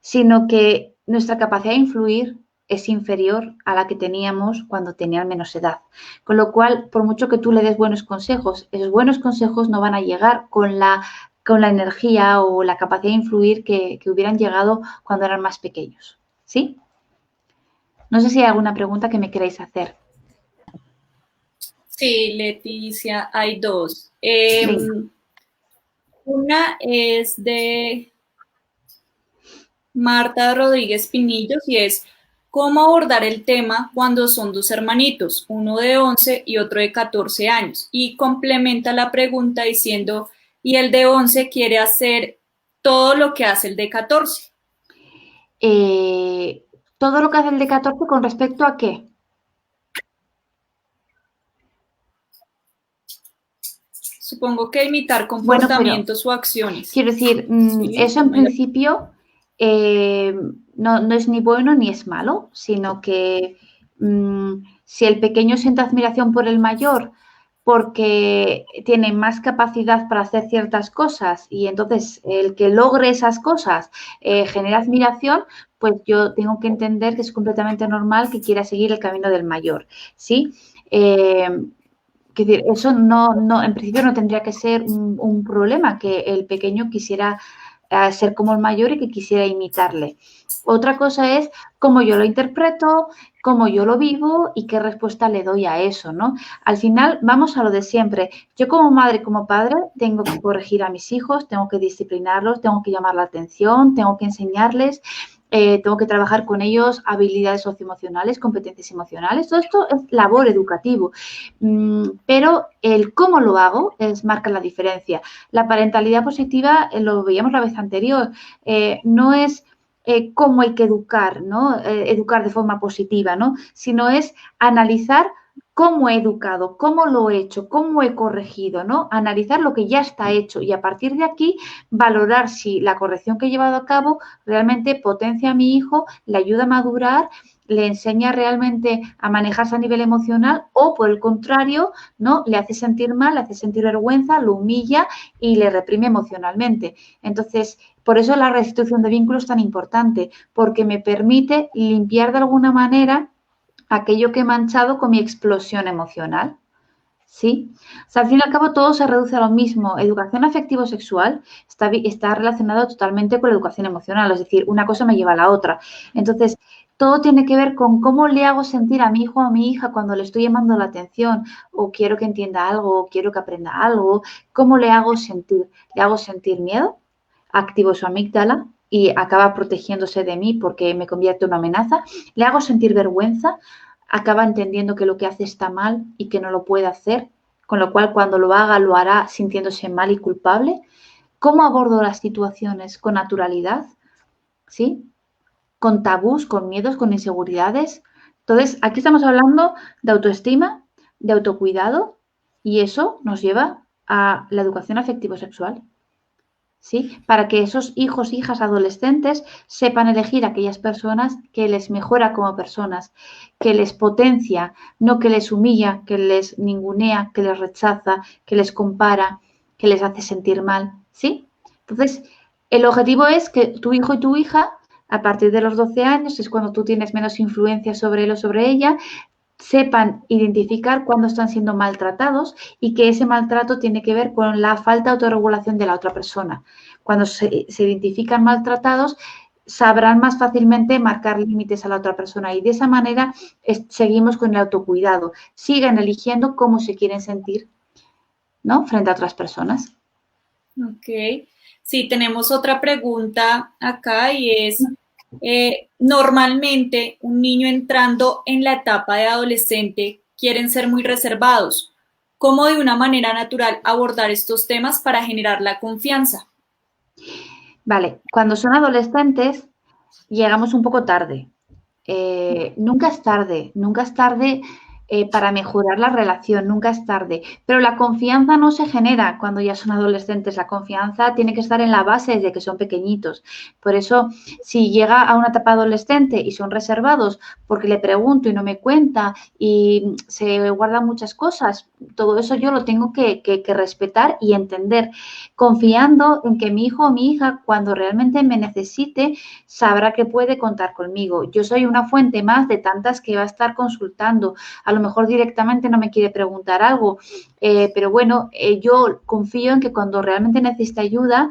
sino que nuestra capacidad de influir es inferior a la que teníamos cuando tenían menos edad. Con lo cual, por mucho que tú le des buenos consejos, esos buenos consejos no van a llegar con la con la energía o la capacidad de influir que hubieran llegado cuando eran más pequeños. ¿Sí? No sé si hay alguna pregunta que me queráis hacer. Sí, Leticia, hay dos. Venga. Una es de Marta Rodríguez Pinillos y es ¿cómo abordar el tema cuando son dos hermanitos, uno de 11 y otro de 14 años? Y complementa la pregunta diciendo, ¿y el de 11 quiere hacer todo lo que hace el de 14? Todo lo que hace el de 14 con respecto a qué. Supongo que imitar comportamientos o acciones. Quiero decir, Sí, eso en principio no es ni bueno ni es malo, sino que si el pequeño siente admiración por el mayor porque tiene más capacidad para hacer ciertas cosas y entonces el que logre esas cosas genera admiración, pues yo tengo que entender que es completamente normal que quiera seguir el camino del mayor, ¿sí? Es decir, eso no, en principio no tendría que ser un problema, que el pequeño quisiera ser como el mayor y que quisiera imitarle. Otra cosa es cómo yo lo interpreto, cómo yo lo vivo y qué respuesta le doy a eso, ¿no? Al final, vamos a lo de siempre. Yo como madre, como padre, tengo que corregir a mis hijos, tengo que disciplinarlos, tengo que llamar la atención, tengo que enseñarles, tengo que trabajar con ellos habilidades socioemocionales, competencias emocionales. Todo esto es labor educativo. Pero el cómo lo hago marca la diferencia. La parentalidad positiva, lo veíamos la vez anterior, no es cómo hay que educar, ¿no? Educar de forma positiva, ¿no? Sino es analizar cómo he educado, cómo lo he hecho, cómo he corregido, ¿no? Analizar lo que ya está hecho y a partir de aquí valorar si la corrección que he llevado a cabo realmente potencia a mi hijo, le ayuda a madurar, le enseña realmente a manejarse a nivel emocional o, por el contrario, ¿no? Le hace sentir mal, le hace sentir vergüenza, lo humilla y le reprime emocionalmente. Entonces, por eso la restitución de vínculos es tan importante, porque me permite limpiar de alguna manera aquello que he manchado con mi explosión emocional. ¿Sí? O sea, al fin y al cabo todo se reduce a lo mismo. Educación afectivo-sexual está relacionado totalmente con la educación emocional, es decir, una cosa me lleva a la otra. Entonces, todo tiene que ver con cómo le hago sentir a mi hijo o a mi hija cuando le estoy llamando la atención o quiero que entienda algo o quiero que aprenda algo. ¿Cómo le hago sentir? ¿Le hago sentir miedo? Activo su amígdala y acaba protegiéndose de mí porque me convierte en una amenaza. ¿Le hago sentir vergüenza? Acaba entendiendo que lo que hace está mal y que no lo puede hacer, con lo cual cuando lo haga lo hará sintiéndose mal y culpable. ¿Cómo abordo las situaciones? Con naturalidad, ¿sí? Con tabús, con miedos, con inseguridades. Entonces, aquí estamos hablando de autoestima, de autocuidado y eso nos lleva a la educación afectivo-sexual. ¿Sí? Para que esos hijos, hijas, adolescentes sepan elegir a aquellas personas que les mejora como personas, que les potencia, no que les humilla, que les ningunea, que les rechaza, que les compara, que les hace sentir mal, ¿sí? Entonces, el objetivo es que tu hijo y tu hija, a partir de los 12 años, es cuando tú tienes menos influencia sobre él o sobre ella, sepan identificar cuándo están siendo maltratados y que ese maltrato tiene que ver con la falta de autorregulación de la otra persona. Cuando se identifican maltratados, sabrán más fácilmente marcar límites a la otra persona y de esa manera seguimos con el autocuidado. Sigan eligiendo cómo se quieren sentir, ¿no? Frente a otras personas. Ok. Sí, tenemos otra pregunta acá y es... normalmente un niño entrando en la etapa de adolescente quieren ser muy reservados. ¿Cómo de una manera natural abordar estos temas para generar la confianza? Vale, cuando son adolescentes llegamos un poco tarde. Nunca es tarde para mejorar la relación, nunca es tarde. Pero la confianza no se genera cuando ya son adolescentes. La confianza tiene que estar en la base desde que son pequeñitos. Por eso, si llega a una etapa adolescente y son reservados porque le pregunto y no me cuenta y se guardan muchas cosas, todo eso yo lo tengo que respetar y entender, confiando en que mi hijo o mi hija, cuando realmente me necesite, sabrá que puede contar conmigo. Yo soy una fuente más de tantas que va a estar consultando. A lo mejor directamente no me quiere preguntar algo, pero bueno, yo confío en que cuando realmente necesite ayuda,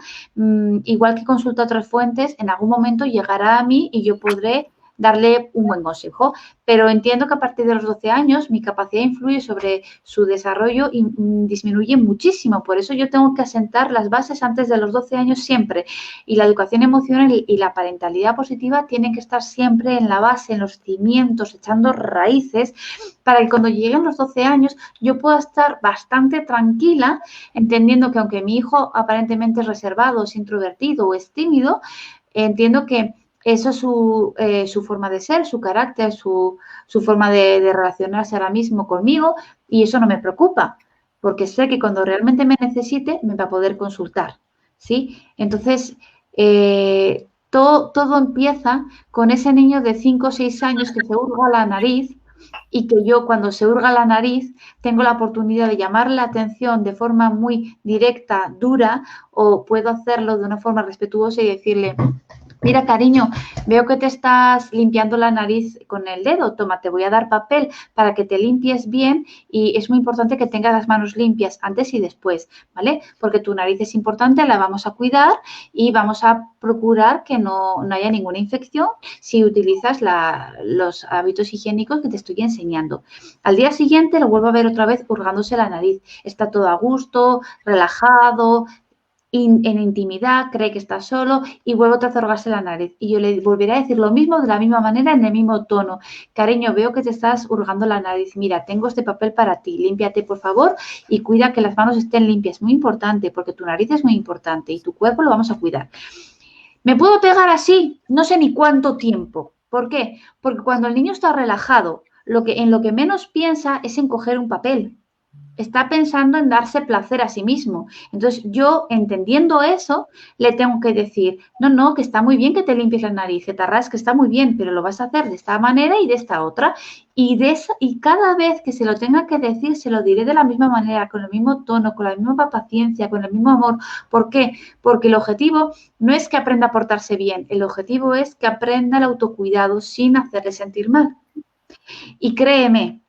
igual que consulta otras fuentes, en algún momento llegará a mí y yo podré darle un buen consejo, pero entiendo que a partir de los 12 años mi capacidad de influir sobre su desarrollo disminuye muchísimo, por eso yo tengo que asentar las bases antes de los 12 años siempre, y la educación emocional y la parentalidad positiva tienen que estar siempre en la base, en los cimientos, echando raíces, para que cuando lleguen los 12 años yo pueda estar bastante tranquila, entendiendo que aunque mi hijo aparentemente es reservado, es introvertido o es tímido, entiendo que eso es su forma de ser, su carácter, su forma de relacionarse ahora mismo conmigo, y eso no me preocupa, porque sé que cuando realmente me necesite me va a poder consultar, ¿sí? Entonces, todo empieza con ese niño de 5 o 6 años que se hurga la nariz, y que yo cuando se hurga la nariz tengo la oportunidad de llamarle la atención de forma muy directa, dura, o puedo hacerlo de una forma respetuosa y decirle: mira, cariño, veo que te estás limpiando la nariz con el dedo. Toma, te voy a dar papel para que te limpies bien, y es muy importante que tengas las manos limpias antes y después, ¿vale? Porque tu nariz es importante, la vamos a cuidar y vamos a procurar que no haya ninguna infección si utilizas los hábitos higiénicos que te estoy enseñando. Al día siguiente lo vuelvo a ver otra vez hurgándose la nariz. Está todo a gusto, relajado, en intimidad, cree que está solo y vuelve otra vez a hurgarse la nariz. Y yo le volveré a decir lo mismo de la misma manera, en el mismo tono. Cariño, veo que te estás hurgando la nariz. Mira, tengo este papel para ti. Límpiate, por favor, y cuida que las manos estén limpias. Muy importante, porque tu nariz es muy importante y tu cuerpo lo vamos a cuidar. ¿Me puedo pegar así? No sé ni cuánto tiempo. ¿Por qué? Porque cuando el niño está relajado, en lo que menos piensa es en coger un papel. Está pensando en darse placer a sí mismo. Entonces, yo, entendiendo eso, le tengo que decir: no, que está muy bien que te limpies la nariz, que te rasques, está muy bien, pero lo vas a hacer de esta manera y de esta otra. Y cada vez que se lo tenga que decir, se lo diré de la misma manera, con el mismo tono, con la misma paciencia, con el mismo amor. ¿Por qué? Porque el objetivo no es que aprenda a portarse bien, el objetivo es que aprenda el autocuidado sin hacerle sentir mal. Y créeme,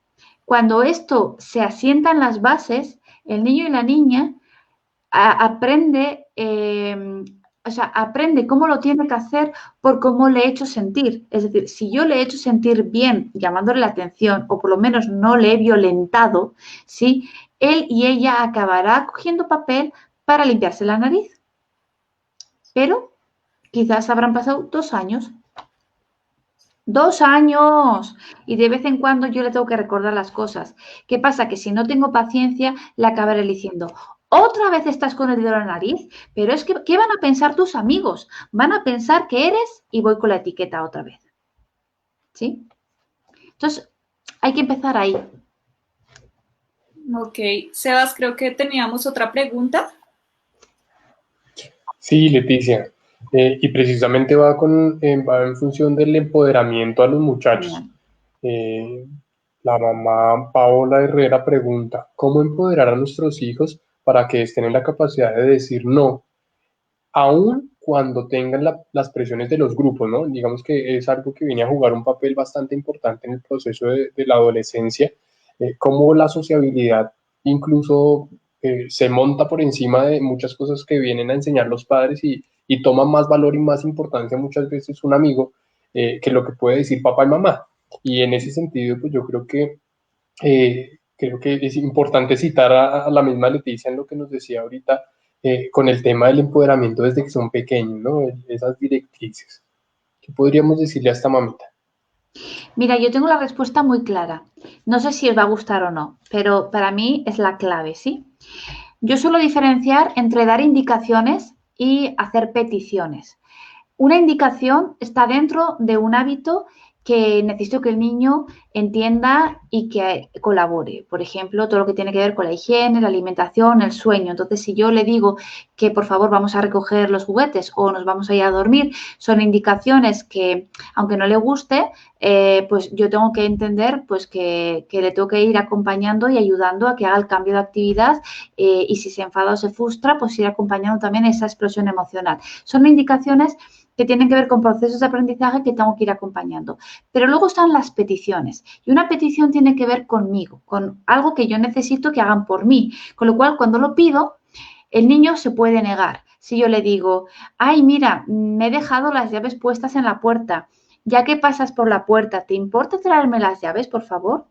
cuando esto se asienta en las bases, el niño y la niña aprende cómo lo tiene que hacer por cómo le he hecho sentir. Es decir, si yo le he hecho sentir bien llamándole la atención, o por lo menos no le he violentado, ¿sí?, él y ella acabará cogiendo papel para limpiarse la nariz. Pero quizás habrán pasado 2 años. 2 años, y de vez en cuando yo le tengo que recordar las cosas. ¿Qué pasa? Que si no tengo paciencia, le acabaré diciendo: otra vez estás con el dedo en la nariz, pero es que, ¿qué van a pensar tus amigos? Van a pensar que eres, y voy con la etiqueta otra vez. ¿Sí? Entonces, hay que empezar ahí. Ok, Sebas, creo que teníamos otra pregunta. Sí, Leticia. Y precisamente va en función del empoderamiento a los muchachos. La mamá Paola Herrera pregunta: ¿cómo empoderar a nuestros hijos para que estén en la capacidad de decir no, aun cuando tengan las presiones de los grupos, ¿no? Digamos que es algo que viene a jugar un papel bastante importante en el proceso de la adolescencia, cómo la sociabilidad incluso se monta por encima de muchas cosas que vienen a enseñar los padres, y toma más valor y más importancia muchas veces un amigo que lo que puede decir papá y mamá. Y en ese sentido, pues yo creo que es importante citar a la misma Leticia en lo que nos decía ahorita, con el tema del empoderamiento desde que son pequeños, ¿no? Esas directrices. ¿Qué podríamos decirle a esta mamita? Mira, yo tengo la respuesta muy clara. No sé si os va a gustar o no, pero para mí es la clave, ¿sí? Yo suelo diferenciar entre dar indicaciones y hacer peticiones. Una indicación está dentro de un hábito que necesito que el niño entienda y que colabore. Por ejemplo, todo lo que tiene que ver con la higiene, la alimentación, el sueño. Entonces, si yo le digo que por favor vamos a recoger los juguetes o nos vamos a ir a dormir, son indicaciones que, aunque no le guste, pues yo tengo que entender pues que le tengo que ir acompañando y ayudando a que haga el cambio de actividad, y si se enfada o se frustra, pues ir acompañando también esa explosión emocional. Son indicaciones que tienen que ver con procesos de aprendizaje que tengo que ir acompañando. Pero luego están las peticiones. Y una petición tiene que ver conmigo, con algo que yo necesito que hagan por mí. Con lo cual, cuando lo pido, el niño se puede negar. Si yo le digo, ay, mira, me he dejado las llaves puestas en la puerta. Ya que pasas por la puerta, ¿te importa traerme las llaves, por favor?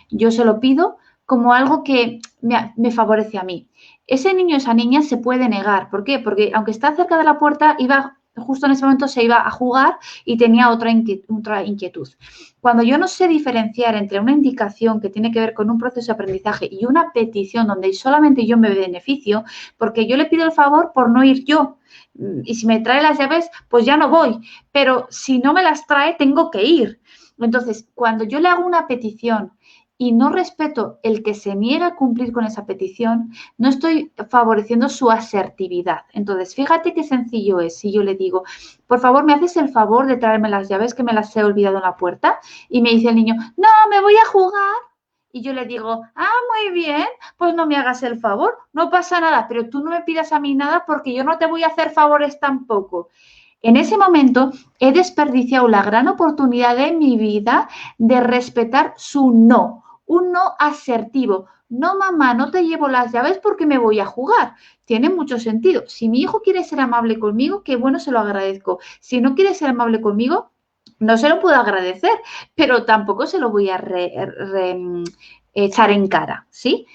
Yo se lo pido como algo que me favorece a mí. Ese niño o esa niña se puede negar. ¿Por qué? Porque aunque está cerca de la puerta, justo en ese momento se iba a jugar y tenía otra inquietud. Cuando yo no sé diferenciar entre una indicación que tiene que ver con un proceso de aprendizaje y una petición donde solamente yo me beneficio, porque yo le pido el favor por no ir yo, y si me trae las llaves, pues ya no voy, pero si no me las trae, tengo que ir. Entonces, cuando yo le hago una petición y no respeto el que se niega a cumplir con esa petición, no estoy favoreciendo su asertividad. Entonces, fíjate qué sencillo es si yo le digo, por favor, ¿me haces el favor de traerme las llaves que me las he olvidado en la puerta? Y me dice el niño, no, me voy a jugar. Y yo le digo, muy bien, pues no me hagas el favor, no pasa nada, pero tú no me pidas a mí nada porque yo no te voy a hacer favores tampoco. En ese momento he desperdiciado la gran oportunidad de mi vida de respetar su no. Un no asertivo. No, mamá, no te llevo las llaves porque me voy a jugar. Tiene mucho sentido. Si mi hijo quiere ser amable conmigo, qué bueno, se lo agradezco. Si no quiere ser amable conmigo, no se lo puedo agradecer, pero tampoco se lo voy a echar en cara, ¿sí?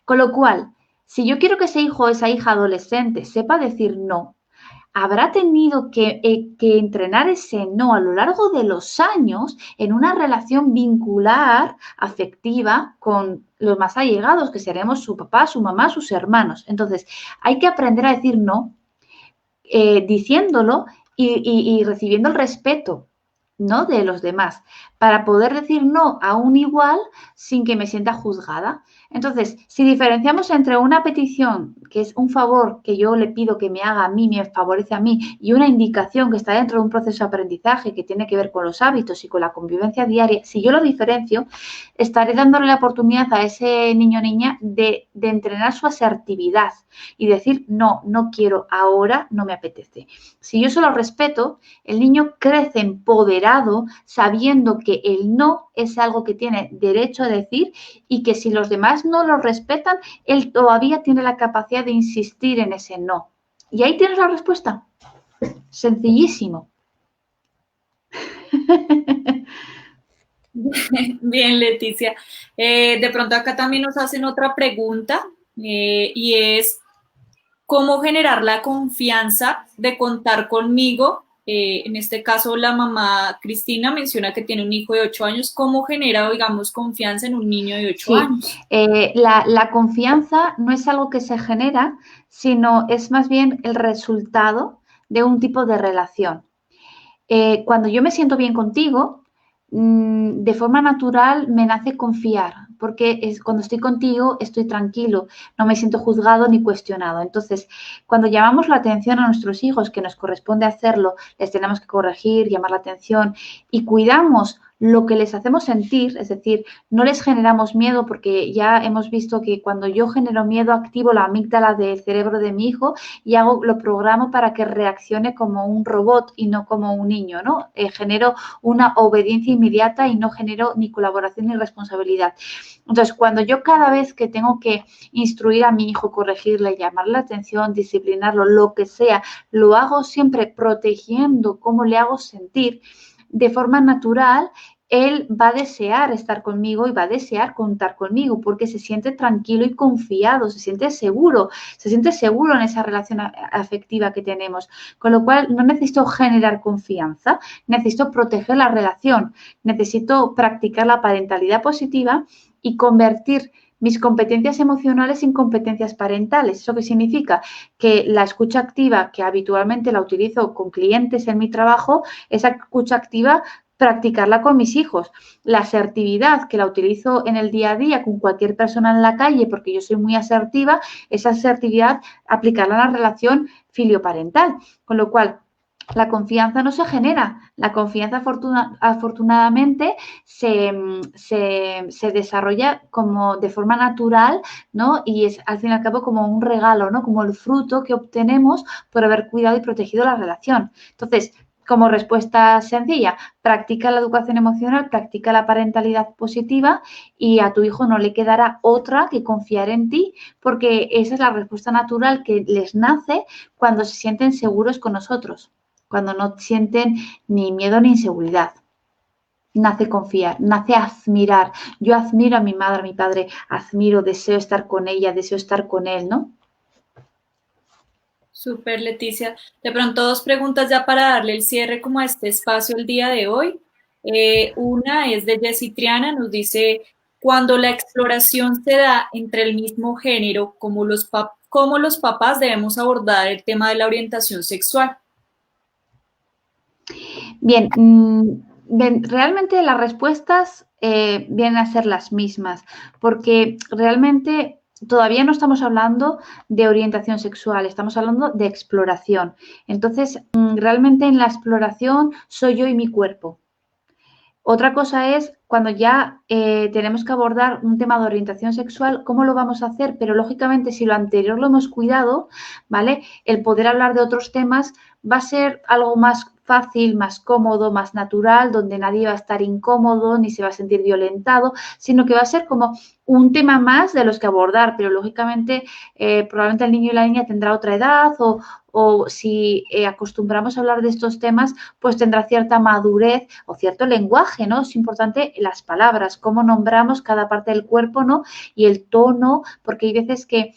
Con lo cual, si yo quiero que ese hijo o esa hija adolescente sepa decir no, habrá tenido que entrenar ese no a lo largo de los años en una relación vincular, afectiva, con los más allegados, que seremos su papá, su mamá, sus hermanos. Entonces, hay que aprender a decir no, diciéndolo y recibiendo el respeto, ¿no?, de los demás, para poder decir no a un igual sin que me sienta juzgada. Entonces, si diferenciamos entre una petición, que es un favor que yo le pido que me haga a mí, me favorece a mí, y una indicación que está dentro de un proceso de aprendizaje que tiene que ver con los hábitos y con la convivencia diaria, si yo lo diferencio, estaré dándole la oportunidad a ese niño o niña de entrenar su asertividad y decir, no, no quiero, ahora no me apetece. Si yo solo respeto, el niño crece empoderado, sabiendo que el no es algo que tiene derecho a decir y que si los demás no lo respetan, él todavía tiene la capacidad de insistir en ese no. Y ahí tienes la respuesta. Sencillísimo. Bien, Leticia. De pronto acá también nos hacen otra pregunta y es ¿cómo generar la confianza de contar conmigo? En este caso, la mamá Cristina menciona que tiene un hijo de 8 años. ¿Cómo genera, digamos, confianza en un niño de 8 años? La confianza no es algo que se genera, sino es más bien el resultado de un tipo de relación. Cuando yo me siento bien contigo, de forma natural me nace confiar, porque cuando estoy contigo estoy tranquilo, no me siento juzgado ni cuestionado. Entonces, cuando llamamos la atención a nuestros hijos, que nos corresponde hacerlo, les tenemos que corregir, llamar la atención y cuidamos lo que les hacemos sentir, es decir, no les generamos miedo, porque ya hemos visto que cuando yo genero miedo activo la amígdala del cerebro de mi hijo y lo programo para que reaccione como un robot y no como un niño, ¿no? Genero una obediencia inmediata y no genero ni colaboración ni responsabilidad. Entonces, cuando yo cada vez que tengo que instruir a mi hijo, corregirle, llamarle la atención, disciplinarlo, lo que sea, lo hago siempre protegiendo cómo le hago sentir, de forma natural, él va a desear estar conmigo y va a desear contar conmigo porque se siente tranquilo y confiado, se siente seguro en esa relación afectiva que tenemos. Con lo cual, no necesito generar confianza, necesito proteger la relación, necesito practicar la parentalidad positiva y convertir mis competencias emocionales en competencias parentales. ¿Eso qué significa? Que la escucha activa, que habitualmente la utilizo con clientes en mi trabajo, esa escucha activa, practicarla con mis hijos. La asertividad, que la utilizo en el día a día con cualquier persona en la calle porque yo soy muy asertiva, esa asertividad aplicarla a la relación filioparental. Con lo cual, la confianza no se genera. La confianza afortunadamente se desarrolla como de forma natural, ¿no? Y es al fin y al cabo como un regalo, ¿no? Como el fruto que obtenemos por haber cuidado y protegido la relación. Entonces, como respuesta sencilla, practica la educación emocional, practica la parentalidad positiva y a tu hijo no le quedará otra que confiar en ti, porque esa es la respuesta natural que les nace cuando se sienten seguros con nosotros, cuando no sienten ni miedo ni inseguridad. Nace confiar, nace admirar. Yo admiro a mi madre, a mi padre, admiro, deseo estar con ella, deseo estar con él, ¿no? Súper, Leticia. De pronto, 2 preguntas ya para darle el cierre como a este espacio el día de hoy. Una es de Jessy Triana, nos dice, cuando la exploración se da entre el mismo género, ¿cómo los papás debemos abordar el tema de la orientación sexual? Bien, realmente las respuestas vienen a ser las mismas, porque realmente todavía no estamos hablando de orientación sexual, estamos hablando de exploración. Entonces, realmente en la exploración soy yo y mi cuerpo. Otra cosa es cuando ya tenemos que abordar un tema de orientación sexual, ¿cómo lo vamos a hacer? Pero lógicamente si lo anterior lo hemos cuidado, ¿vale? El poder hablar de otros temas va a ser algo más fácil, más cómodo, más natural, donde nadie va a estar incómodo ni se va a sentir violentado, sino que va a ser como un tema más de los que abordar, pero lógicamente probablemente el niño y la niña tendrá otra edad o si acostumbramos a hablar de estos temas, pues tendrá cierta madurez o cierto lenguaje, ¿no? Es importante las palabras, cómo nombramos cada parte del cuerpo, ¿no? Y el tono, porque hay veces que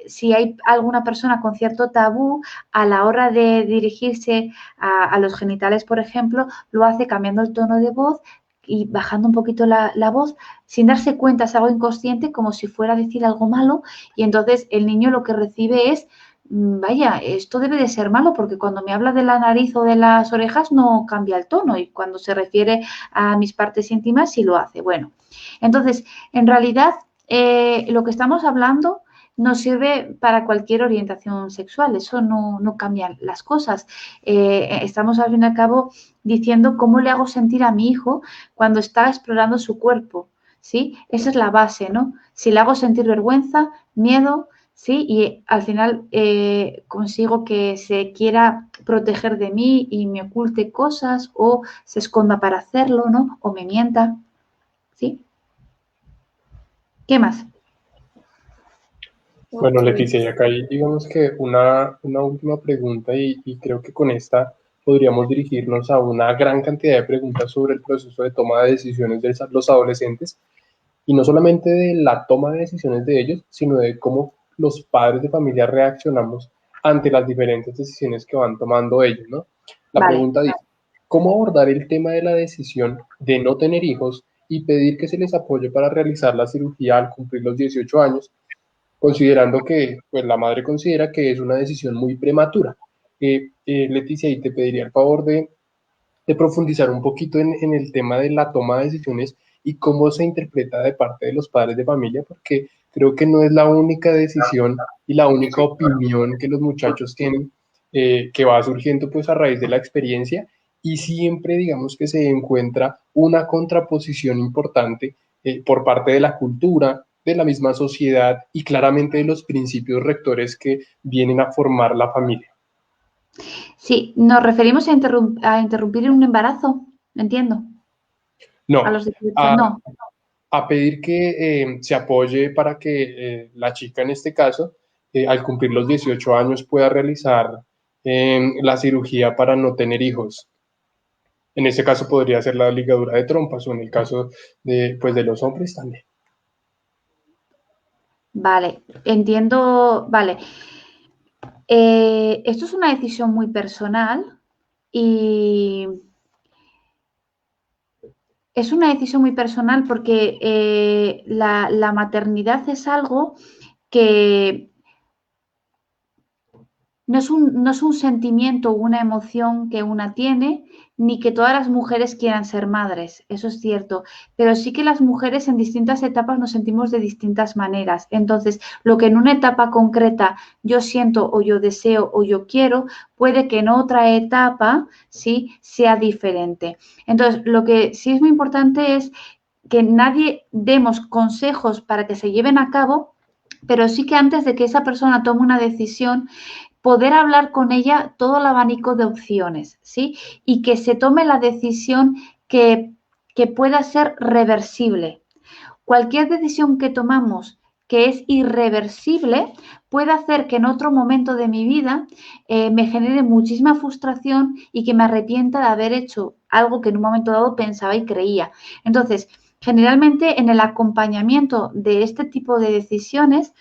si hay alguna persona con cierto tabú, a la hora de dirigirse a los genitales, por ejemplo, lo hace cambiando el tono de voz y bajando un poquito la voz, sin darse cuenta, es algo inconsciente, como si fuera a decir algo malo, y entonces el niño lo que recibe es, vaya, esto debe de ser malo, porque cuando me habla de la nariz o de las orejas no cambia el tono, y cuando se refiere a mis partes íntimas sí lo hace. Bueno, entonces, en realidad, lo que estamos hablando nos sirve para cualquier orientación sexual, eso no cambia las cosas. Estamos al fin y al cabo diciendo cómo le hago sentir a mi hijo cuando está explorando su cuerpo, ¿sí? Esa es la base, ¿no? Si le hago sentir vergüenza, miedo, ¿sí? Y al final consigo que se quiera proteger de mí y me oculte cosas o se esconda para hacerlo, ¿no? O me mienta, ¿sí? ¿Qué más? Bueno, Leticia, y acá hay, digamos que una última pregunta y creo que con esta podríamos dirigirnos a una gran cantidad de preguntas sobre el proceso de toma de decisiones de los adolescentes y no solamente de la toma de decisiones de ellos, sino de cómo los padres de familia reaccionamos ante las diferentes decisiones que van tomando ellos, ¿no? La pregunta dice, ¿cómo abordar el tema de la decisión de no tener hijos y pedir que se les apoye para realizar la cirugía al cumplir los 18 años? Considerando que pues, la madre considera que es una decisión muy prematura. Leticia, y te pediría el favor de profundizar un poquito en el tema de la toma de decisiones y cómo se interpreta de parte de los padres de familia, porque creo que no es la única decisión y la única opinión que los muchachos tienen, que va surgiendo pues a raíz de la experiencia, y siempre digamos que se encuentra una contraposición importante por parte de la cultura, de la misma sociedad y claramente de los principios rectores que vienen a formar la familia. Sí, nos referimos a interrumpir un embarazo, entiendo. No, a los 18, no. A pedir que se apoye para que la chica en este caso, al cumplir los 18 años, pueda realizar la cirugía para no tener hijos. En este caso podría ser la ligadura de trompas o en el caso de los hombres también. Vale, entiendo, vale. Esto es una decisión muy personal y es una decisión muy personal porque la maternidad es algo que no es un sentimiento o una emoción que una tiene, ni que todas las mujeres quieran ser madres, eso es cierto, pero sí que las mujeres en distintas etapas nos sentimos de distintas maneras. Entonces, lo que en una etapa concreta yo siento o yo deseo o yo quiero, puede que en otra etapa sí sea diferente. Entonces, lo que sí es muy importante es que nadie demos consejos para que se lleven a cabo, pero sí que antes de que esa persona tome una decisión, poder hablar con ella todo el abanico de opciones, ¿sí? Y que se tome la decisión que pueda ser reversible. Cualquier decisión que tomamos que es irreversible puede hacer que en otro momento de mi vida me genere muchísima frustración y que me arrepienta de haber hecho algo que en un momento dado pensaba y creía. Entonces, generalmente en el acompañamiento de este tipo de decisiones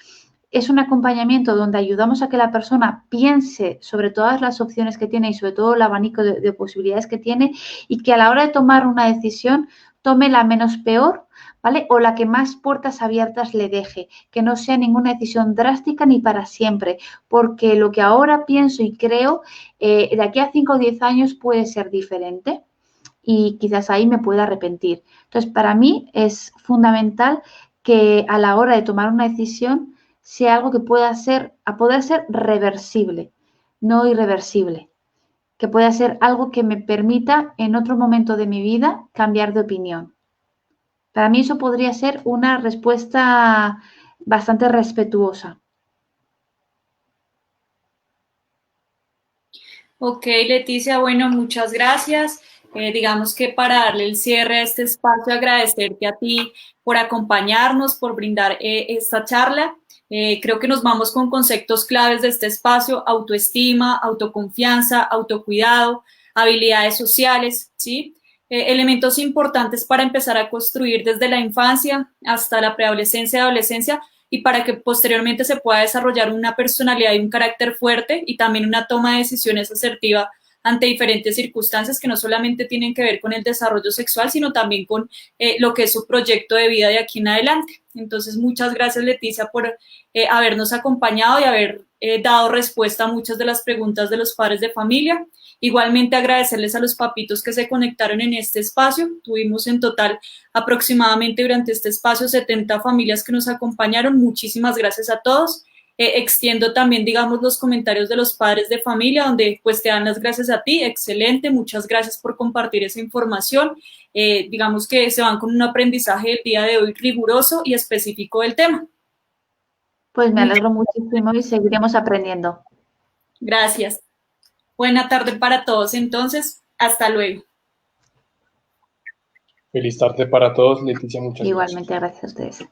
es un acompañamiento donde ayudamos a que la persona piense sobre todas las opciones que tiene y sobre todo el abanico de posibilidades que tiene y que a la hora de tomar una decisión tome la menos peor, ¿vale? O la que más puertas abiertas le deje, que no sea ninguna decisión drástica ni para siempre, porque lo que ahora pienso y creo de aquí a 5 o 10 años puede ser diferente y quizás ahí me pueda arrepentir. Entonces, para mí es fundamental que a la hora de tomar una decisión sea algo que pueda ser, a poder ser reversible, no irreversible, que pueda ser algo que me permita en otro momento de mi vida cambiar de opinión. Para mí eso podría ser una respuesta bastante respetuosa. Ok, Leticia, bueno, muchas gracias. Digamos que para darle el cierre a este espacio, agradecerte a ti por acompañarnos, por brindar esta charla. Creo que nos vamos con conceptos claves de este espacio: autoestima, autoconfianza, autocuidado, habilidades sociales, ¿sí? Elementos importantes para empezar a construir desde la infancia hasta la preadolescencia y adolescencia, y para que posteriormente se pueda desarrollar una personalidad y un carácter fuerte y también una toma de decisiones asertiva ante diferentes circunstancias que no solamente tienen que ver con el desarrollo sexual, sino también con lo que es su proyecto de vida de aquí en adelante. Entonces, muchas gracias, Leticia, por habernos acompañado y haber dado respuesta a muchas de las preguntas de los padres de familia. Igualmente agradecerles a los papitos que se conectaron en este espacio. Tuvimos en total aproximadamente durante este espacio 70 familias que nos acompañaron. Muchísimas gracias a todos. Extiendo también, digamos, los comentarios de los padres de familia, donde pues te dan las gracias a ti. Excelente, muchas gracias por compartir esa información. Digamos que se van con un aprendizaje del día de hoy riguroso y específico del tema. Pues me alegro muchísimo y seguiremos aprendiendo. Gracias. Buena tarde para todos, entonces, hasta luego. Feliz tarde para todos, Leticia, muchas gracias. Igualmente, gracias a ustedes.